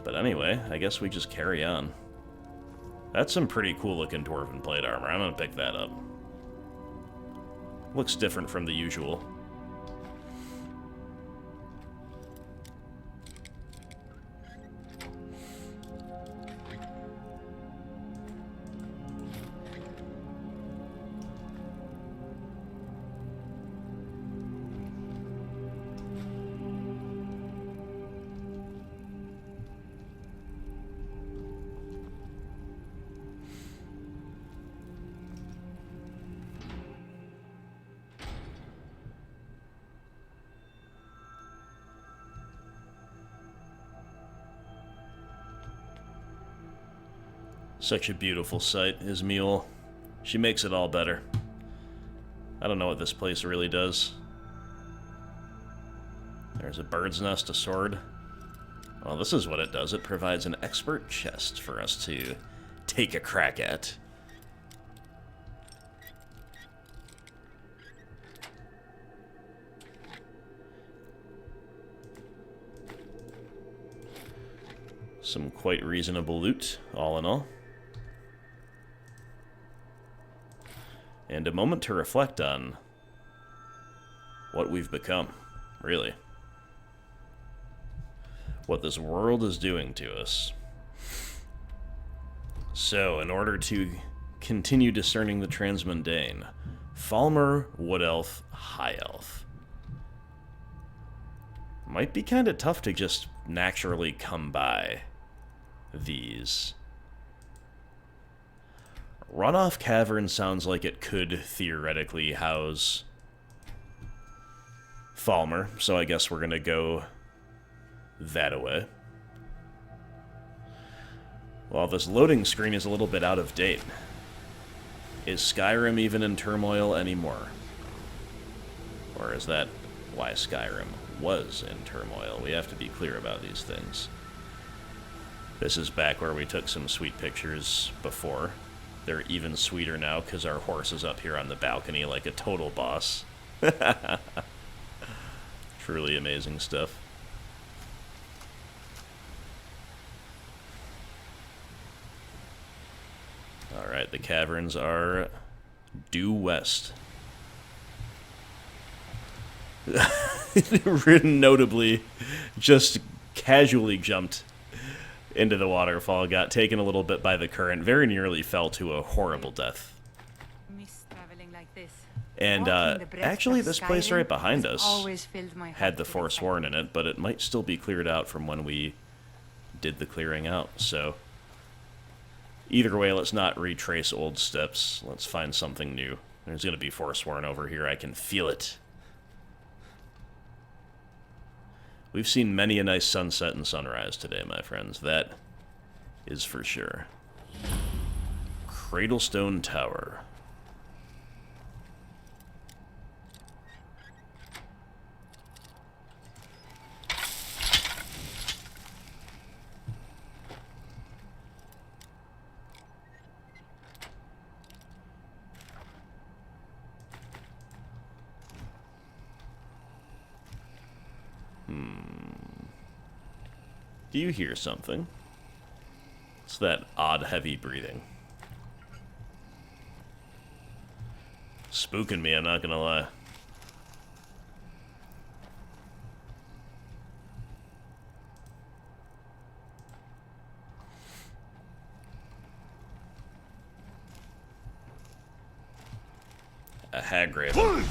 But anyway, I guess we just carry on. That's some pretty cool looking dwarven plate armor. I'm gonna pick that up. Looks different from the usual. Such a beautiful sight is Mule. She makes it all better. I don't know what this place really does. There's a bird's nest, a sword. Well, this is what it does. It provides an expert chest for us to take a crack at. Some quite reasonable loot, all in all. And a moment to reflect on what we've become, really. What this world is doing to us. So, in order to continue discerning the transmundane, Falmer, Wood Elf, High Elf. Might be kind of tough to just naturally come by these. Runoff Cavern sounds like it could theoretically house Falmer, so I guess we're gonna go that way. Well, this loading screen is a little bit out of date. Is Skyrim even in turmoil anymore? Or is that why Skyrim was in turmoil? We have to be clear about these things. This is back where we took some sweet pictures before. They're even sweeter now because our horse is up here on the balcony like a total boss. Truly amazing stuff. Alright, the caverns are due west. Notably, just casually jumped into the waterfall, got taken a little bit by the current, very nearly fell to a horrible death. And actually this place right behind us had the Forsworn in it, but it might still be cleared out from when we did the clearing out, so either way, let's not retrace old steps. Let's find something new. There's going to be Forsworn over here. I can feel it. We've seen many a nice sunset and sunrise today, my friends. That is for sure. Cradlestone Tower. Do you hear something? It's that odd, heavy breathing. Spooking me, I'm not gonna lie. A hag raven.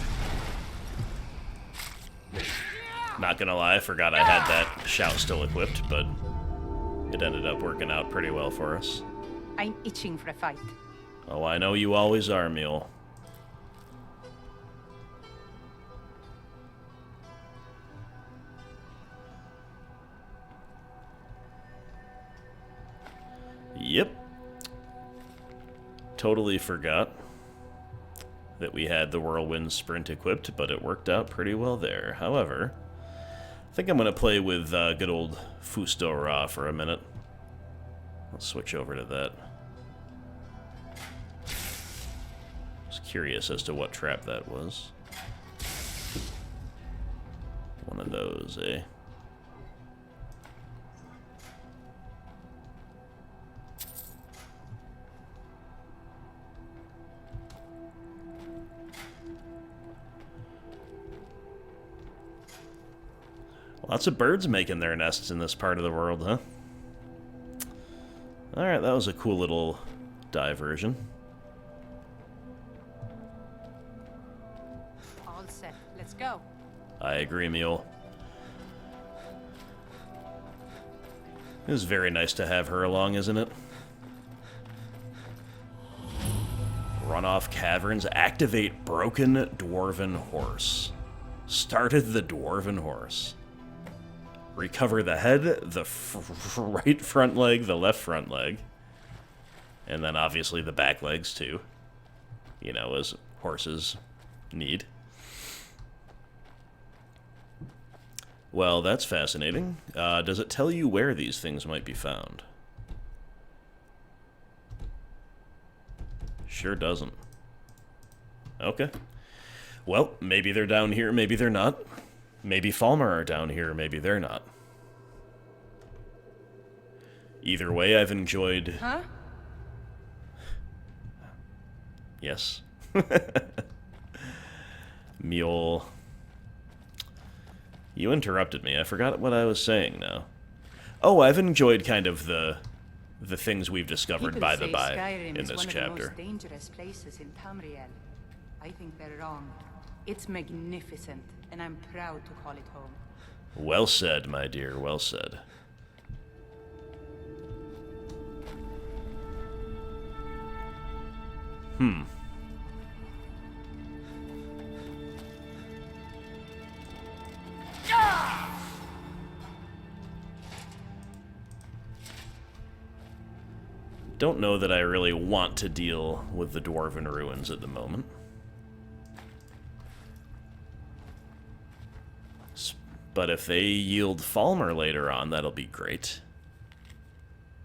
Not gonna lie, I forgot I had that shout still equipped, but it ended up working out pretty well for us. I'm itching for a fight. Oh, I know you always are, Mule. Yep. Totally forgot that we had the Whirlwind Sprint equipped, but it worked out pretty well there. However, I think I'm going to play with good old Fusto Ra for a minute. Let's switch over to that. I was curious as to what trap that was. One of those, eh? Lots of birds making their nests in this part of the world, huh? Alright, that was a cool little diversion. All set. Let's go. I agree, Mule. It was very nice to have her along, isn't it? Runoff caverns. Activate broken dwarven horse. Started the dwarven horse. Recover the head, the right front leg, the left front leg. And then obviously the back legs too. You know, as horses need. Well, that's fascinating. Does it tell you where these things might be found? Sure doesn't. Okay. Well, maybe they're down here, maybe they're not. Maybe Falmer are down here, maybe they're not. Either way, I've enjoyed... Huh? Yes. Mule. You interrupted me. I forgot what I was saying now. Oh, I've enjoyed kind of the things we've discovered People by say the by Skyrim in is this one chapter. of the most dangerous places in Tamriel. I think they're wrong. It's magnificent, and I'm proud to call it home. Well said, my dear, well said. Don't know that I really want to deal with the Dwarven ruins at the moment. But if they yield Falmer later on, that'll be great.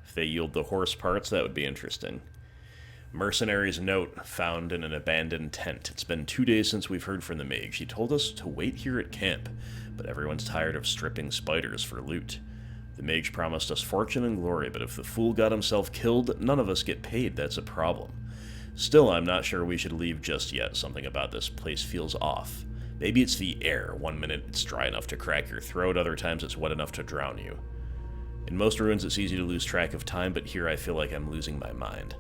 If they yield the horse parts, that would be interesting. Mercenary's note found in an abandoned tent. It's been 2 days since we've heard from the mage. He told us to wait here at camp, but everyone's tired of stripping spiders for loot. The mage promised us fortune and glory, but if the fool got himself killed, none of us get paid. That's a problem. Still, I'm not sure we should leave just yet. Something about this place feels off. Maybe it's the air. 1 minute it's dry enough to crack your throat, other times it's wet enough to drown you. In most ruins it's easy to lose track of time, but here I feel like I'm losing my mind.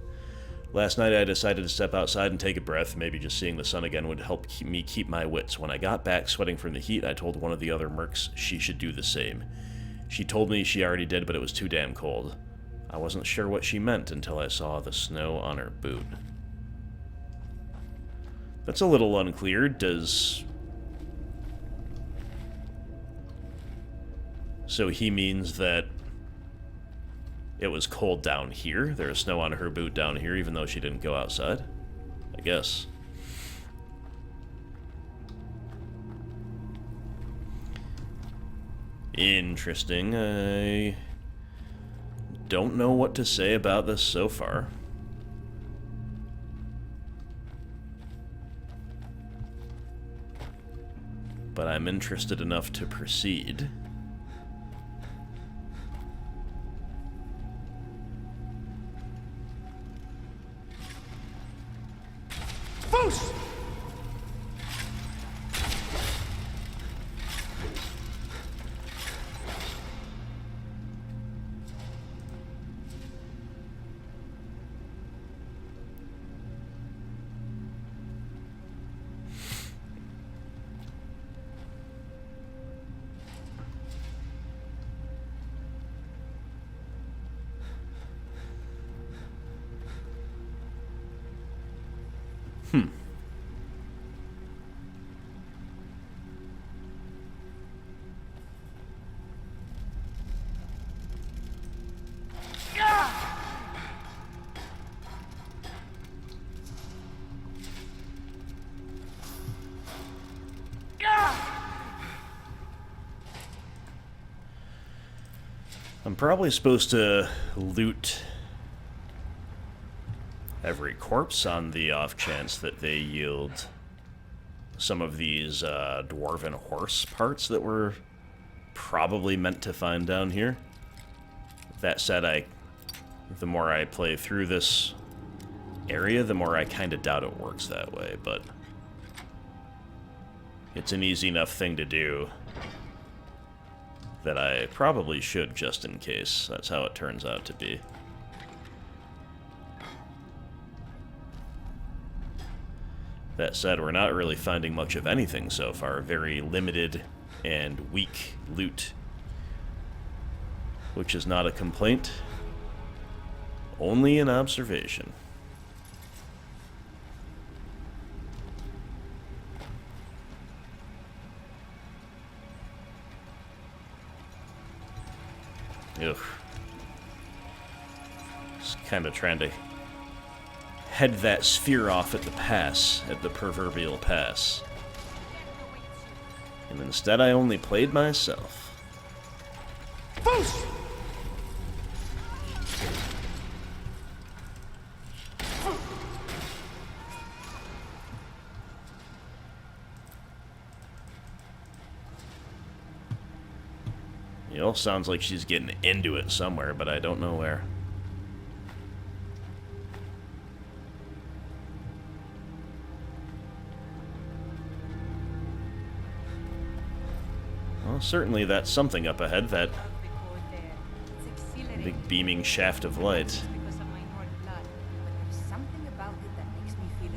Last night I decided to step outside and take a breath. Maybe just seeing the sun again would help me keep my wits. When I got back sweating from the heat, I told one of the other mercs she should do the same. She told me she already did, but it was too damn cold. I wasn't sure what she meant until I saw the snow on her boot. That's a little unclear. So he means that it was cold down here. There's snow on her boot down here, even though she didn't go outside. I guess. Interesting. I don't know what to say about this so far. But I'm interested enough to proceed. Foos! I'm probably supposed to loot every corpse on the off chance that they yield some of these dwarven horse parts that we're probably meant to find down here. That said, the more I play through this area, the more I kind of doubt it works that way, but it's an easy enough thing to do that I probably should, just in case. That's how it turns out to be. That said, we're not really finding much of anything so far. Very limited and weak loot. Which is not a complaint, only an observation. Ugh. Just kind of trying to head that sphere off at the pass, at the proverbial pass. And instead I only played myself. Foos! You know, sounds like she's getting into it somewhere, but I don't know where. Well, certainly that's something up ahead, that big beaming shaft of light.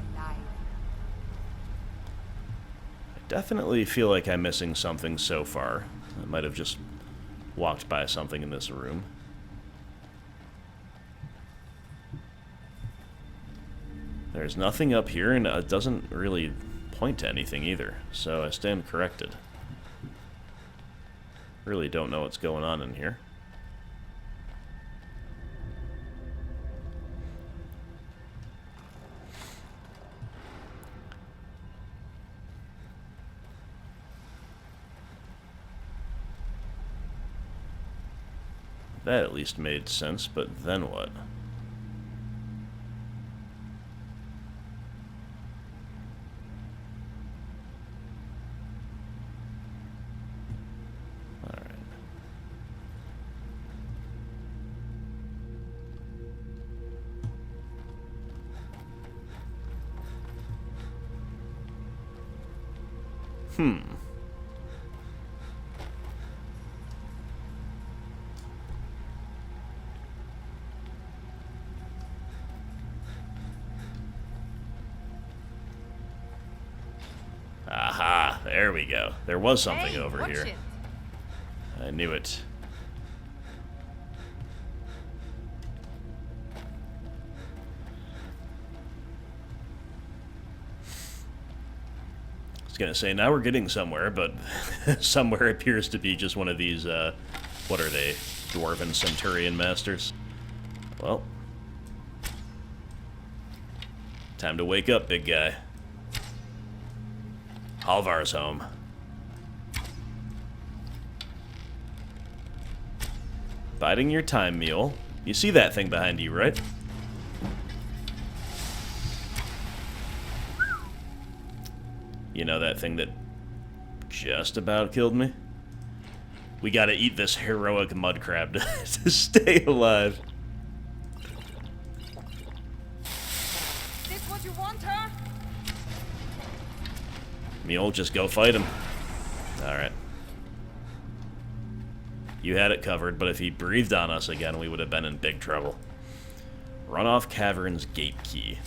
I definitely feel like I'm missing something so far. I might have just walked by something in this room. There's nothing up here, and it doesn't really point to anything either, so I stand corrected. Really don't know what's going on in here. That at least made sense, but then what? Alright. Aha, there we go. There was something over here. I knew it. I was gonna say, now we're getting somewhere, but somewhere appears to be just one of these What are they? Dwarven Centurion Masters? Well. Time to wake up, big guy. Halvar's home. Biding your time, mule. You see that thing behind you, right? You know that thing that just about killed me? We gotta eat this heroic mud crab to stay alive. This what you want, huh? Mule, just go fight him. Alright. You had it covered, but if he breathed on us again, we would have been in big trouble. Runoff Caverns Gate Key.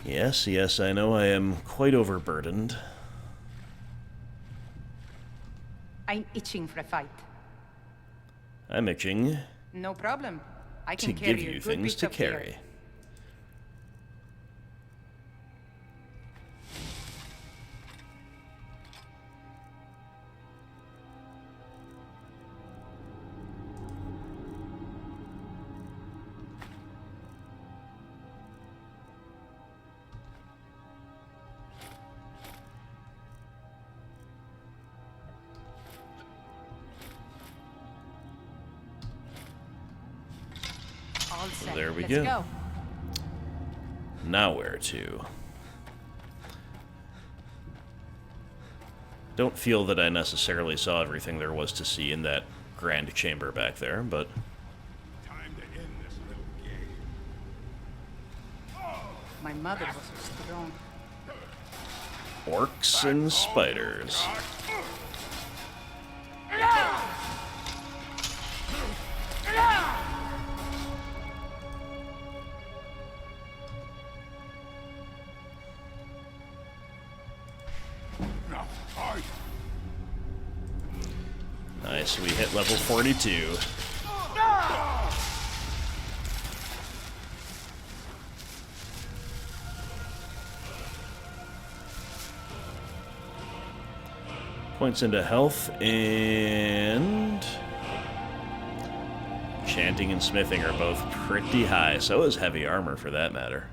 Yes, yes, I know I am quite overburdened. I'm itching for a fight. I'm itching No problem. I to can give carry you a good things bit to of gear. carry. All set. There we Let's go. Now where to? Don't feel that I necessarily saw everything there was to see in that grand chamber back there, but Time to end this little game. My mother was so strong. orcs and spiders. Nice, we hit level 42. Points into health, and chanting and smithing are both pretty high. So is heavy armor, for that matter.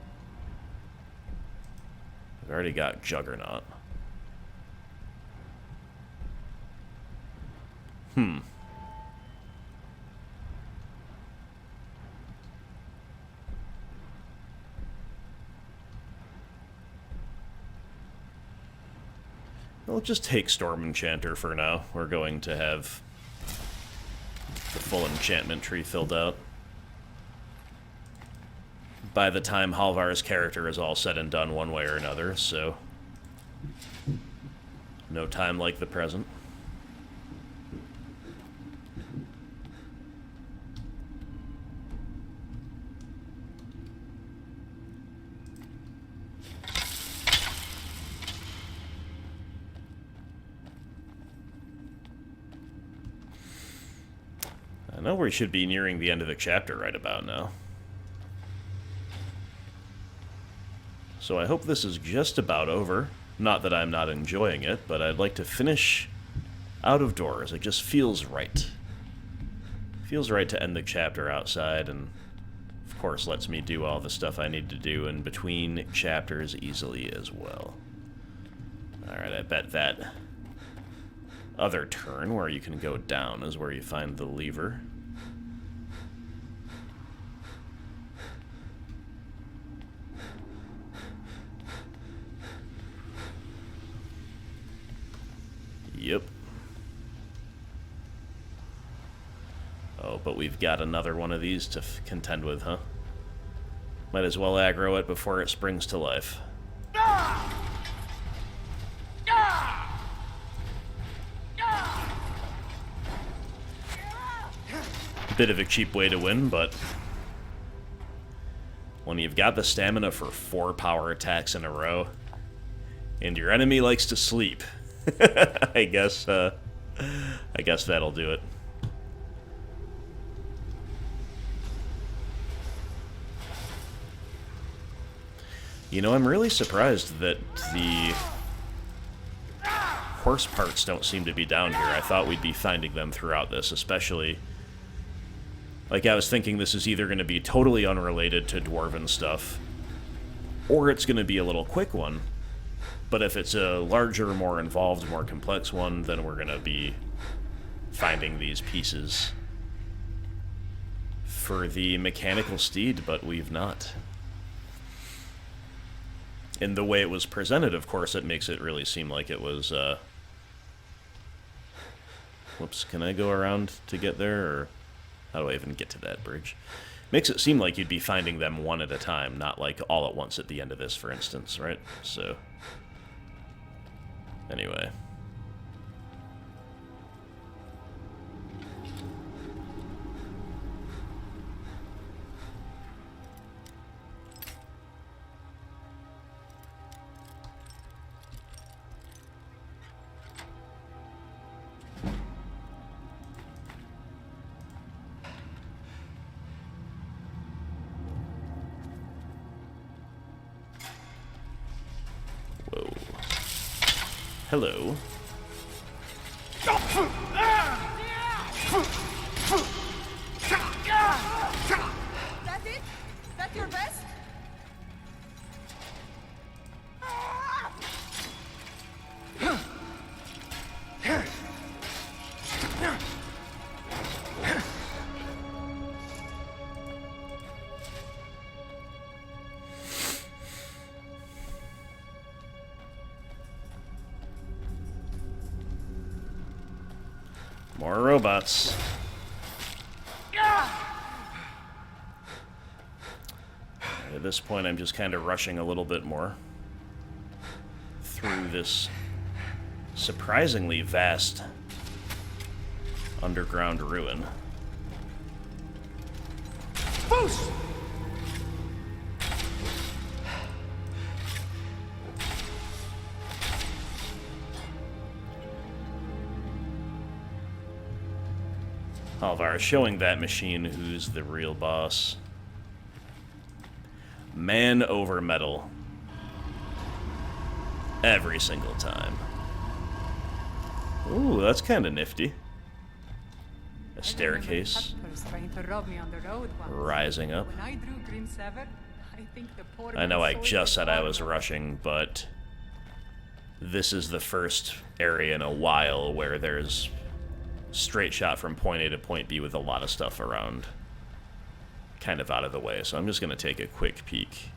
We've already got Juggernaut. We'll just take Storm Enchanter for now. We're going to have the full enchantment tree filled out by the time Halvar's character is all said and done one way or another, so no time like the present. I know we should be nearing the end of the chapter right about now. So I hope this is just about over. Not that I'm not enjoying it, but I'd like to finish out of doors. It just feels right. Feels right to end the chapter outside, and of course lets me do all the stuff I need to do in between chapters easily as well. Alright, I bet that other turn where you can go down is where you find the lever. Yep. Oh, but we've got another one of these to contend with, huh? Might as well aggro it before it springs to life. Bit of a cheap way to win, but when you've got the stamina for 4 power attacks in a row, and your enemy likes to sleep, I guess that'll do it. You know, I'm really surprised that the horse parts don't seem to be down here. I thought we'd be finding them throughout this, especially... Like, I was thinking this is either going to be totally unrelated to dwarven stuff, or it's going to be a little quick one. But if it's a larger, more involved, more complex one, then we're going to be finding these pieces for the mechanical steed, but we've not. In the way it was presented, of course, it makes it really seem like it was, Whoops, can I go around to get there, or how do I even get to that bridge? Makes it seem like you'd be finding them one at a time, not like all at once at the end of this, for instance, right? So, anyway. Hello. That it? That your best? More robots. At this point, I'm just kind of rushing a little bit more through this surprisingly vast underground ruin. Boost! Halvar showing that machine who's the real boss. Man over metal. Every single time. Ooh, that's kind of nifty. A staircase. Rising up. I know I just said I was rushing, but this is the first area in a while where there's straight shot from point A to point B with a lot of stuff around kind of out of the way, so I'm just going to take a quick peek.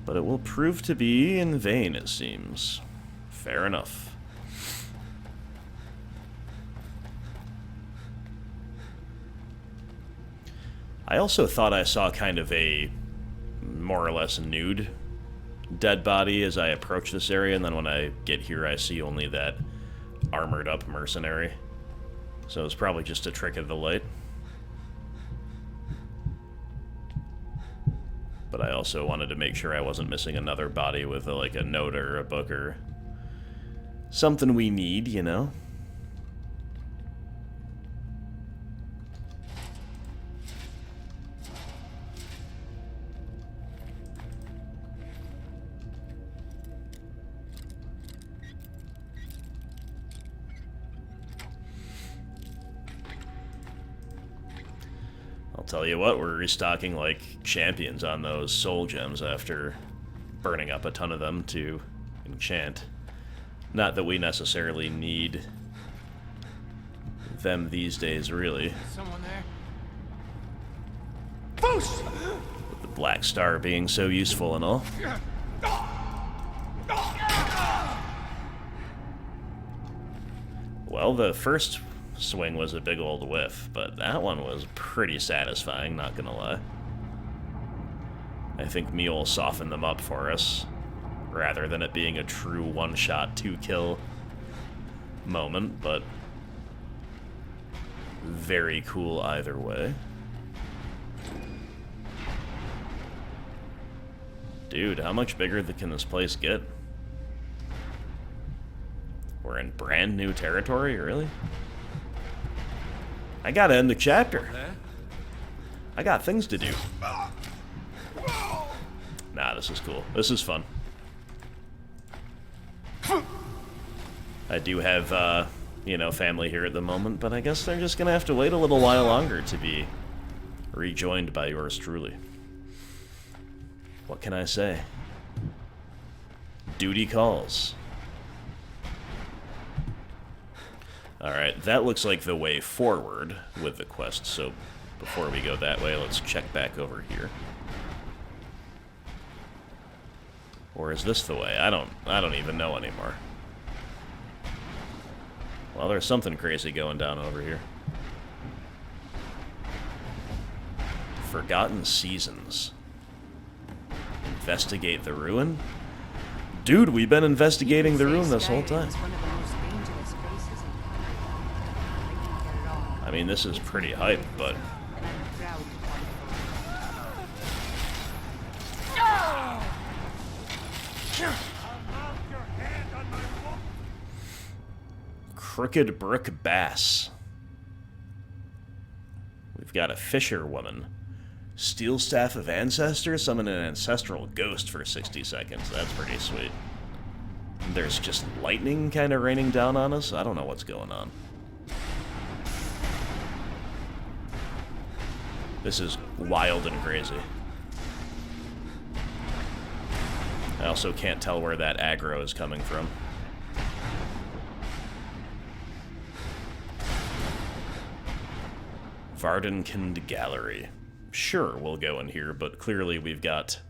But it will prove to be in vain, it seems. Fair enough. I also thought I saw kind of a more or less nude dead body as I approach this area, and then when I get here I see only that armored up mercenary. So it's probably just a trick of the light. But I also wanted to make sure I wasn't missing another body with like a note or a book or something we need, you know? Tell you what, we're restocking like champions on those soul gems after burning up a ton of them to enchant. Not that we necessarily need them these days, really. Someone there? Boost! With the Black Star being so useful and all. Well, the first swing was a big old whiff, but that one was pretty satisfying, not gonna lie. I think Mule softened them up for us, rather than it being a true one-shot, two-kill moment, but very cool either way. Dude, how much bigger can this place get? We're in brand new territory, really? I gotta end the chapter. I got things to do. Nah, this is cool. This is fun. I do have, you know, family here at the moment, but I guess they're just gonna have to wait a little while longer to be rejoined by yours truly. What can I say? Duty calls. Alright, that looks like the way forward with the quest, so before we go that way, let's check back over here. Or is this the way? I don't even know anymore. Well, there's something crazy going down over here. Forgotten Seasons. Investigate the ruin? Dude, we've been investigating the ruin this whole time. I mean, this is pretty hype, but... Crooked Brook Bass. We've got a fisher woman. Steel Staff of Ancestor, summon an ancestral ghost for 60 seconds. That's pretty sweet. There's just lightning kind of raining down on us. I don't know what's going on. This is wild and crazy. I also can't tell where that aggro is coming from. Vardenkind Gallery. Sure, we'll go in here, but clearly we've got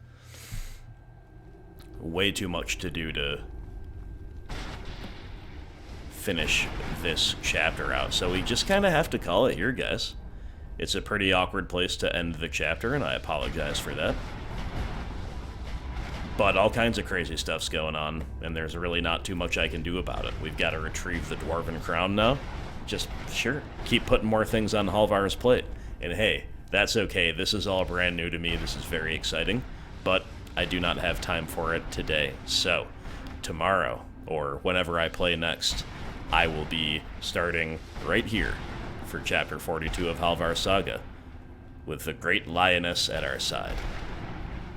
way too much to do to finish this chapter out, so we just kind of have to call it here, guys. It's a pretty awkward place to end the chapter, and I apologize for that. But all kinds of crazy stuff's going on, and there's really not too much I can do about it. We've got to retrieve the Dwarven Crown now. Just, sure, keep putting more things on Halvar's plate. And hey, that's okay. This is all brand new to me. This is very exciting. But I do not have time for it today. So, tomorrow, or whenever I play next, I will be starting right here for Chapter 42 of Halvar Saga, with the Great Lioness at our side.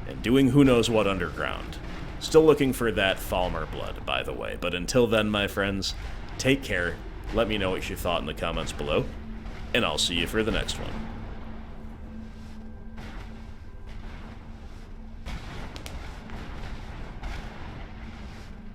And doing who knows what underground. Still looking for that Falmer blood, by the way. But until then, my friends, take care. Let me know what you thought in the comments below. And I'll see you for the next one.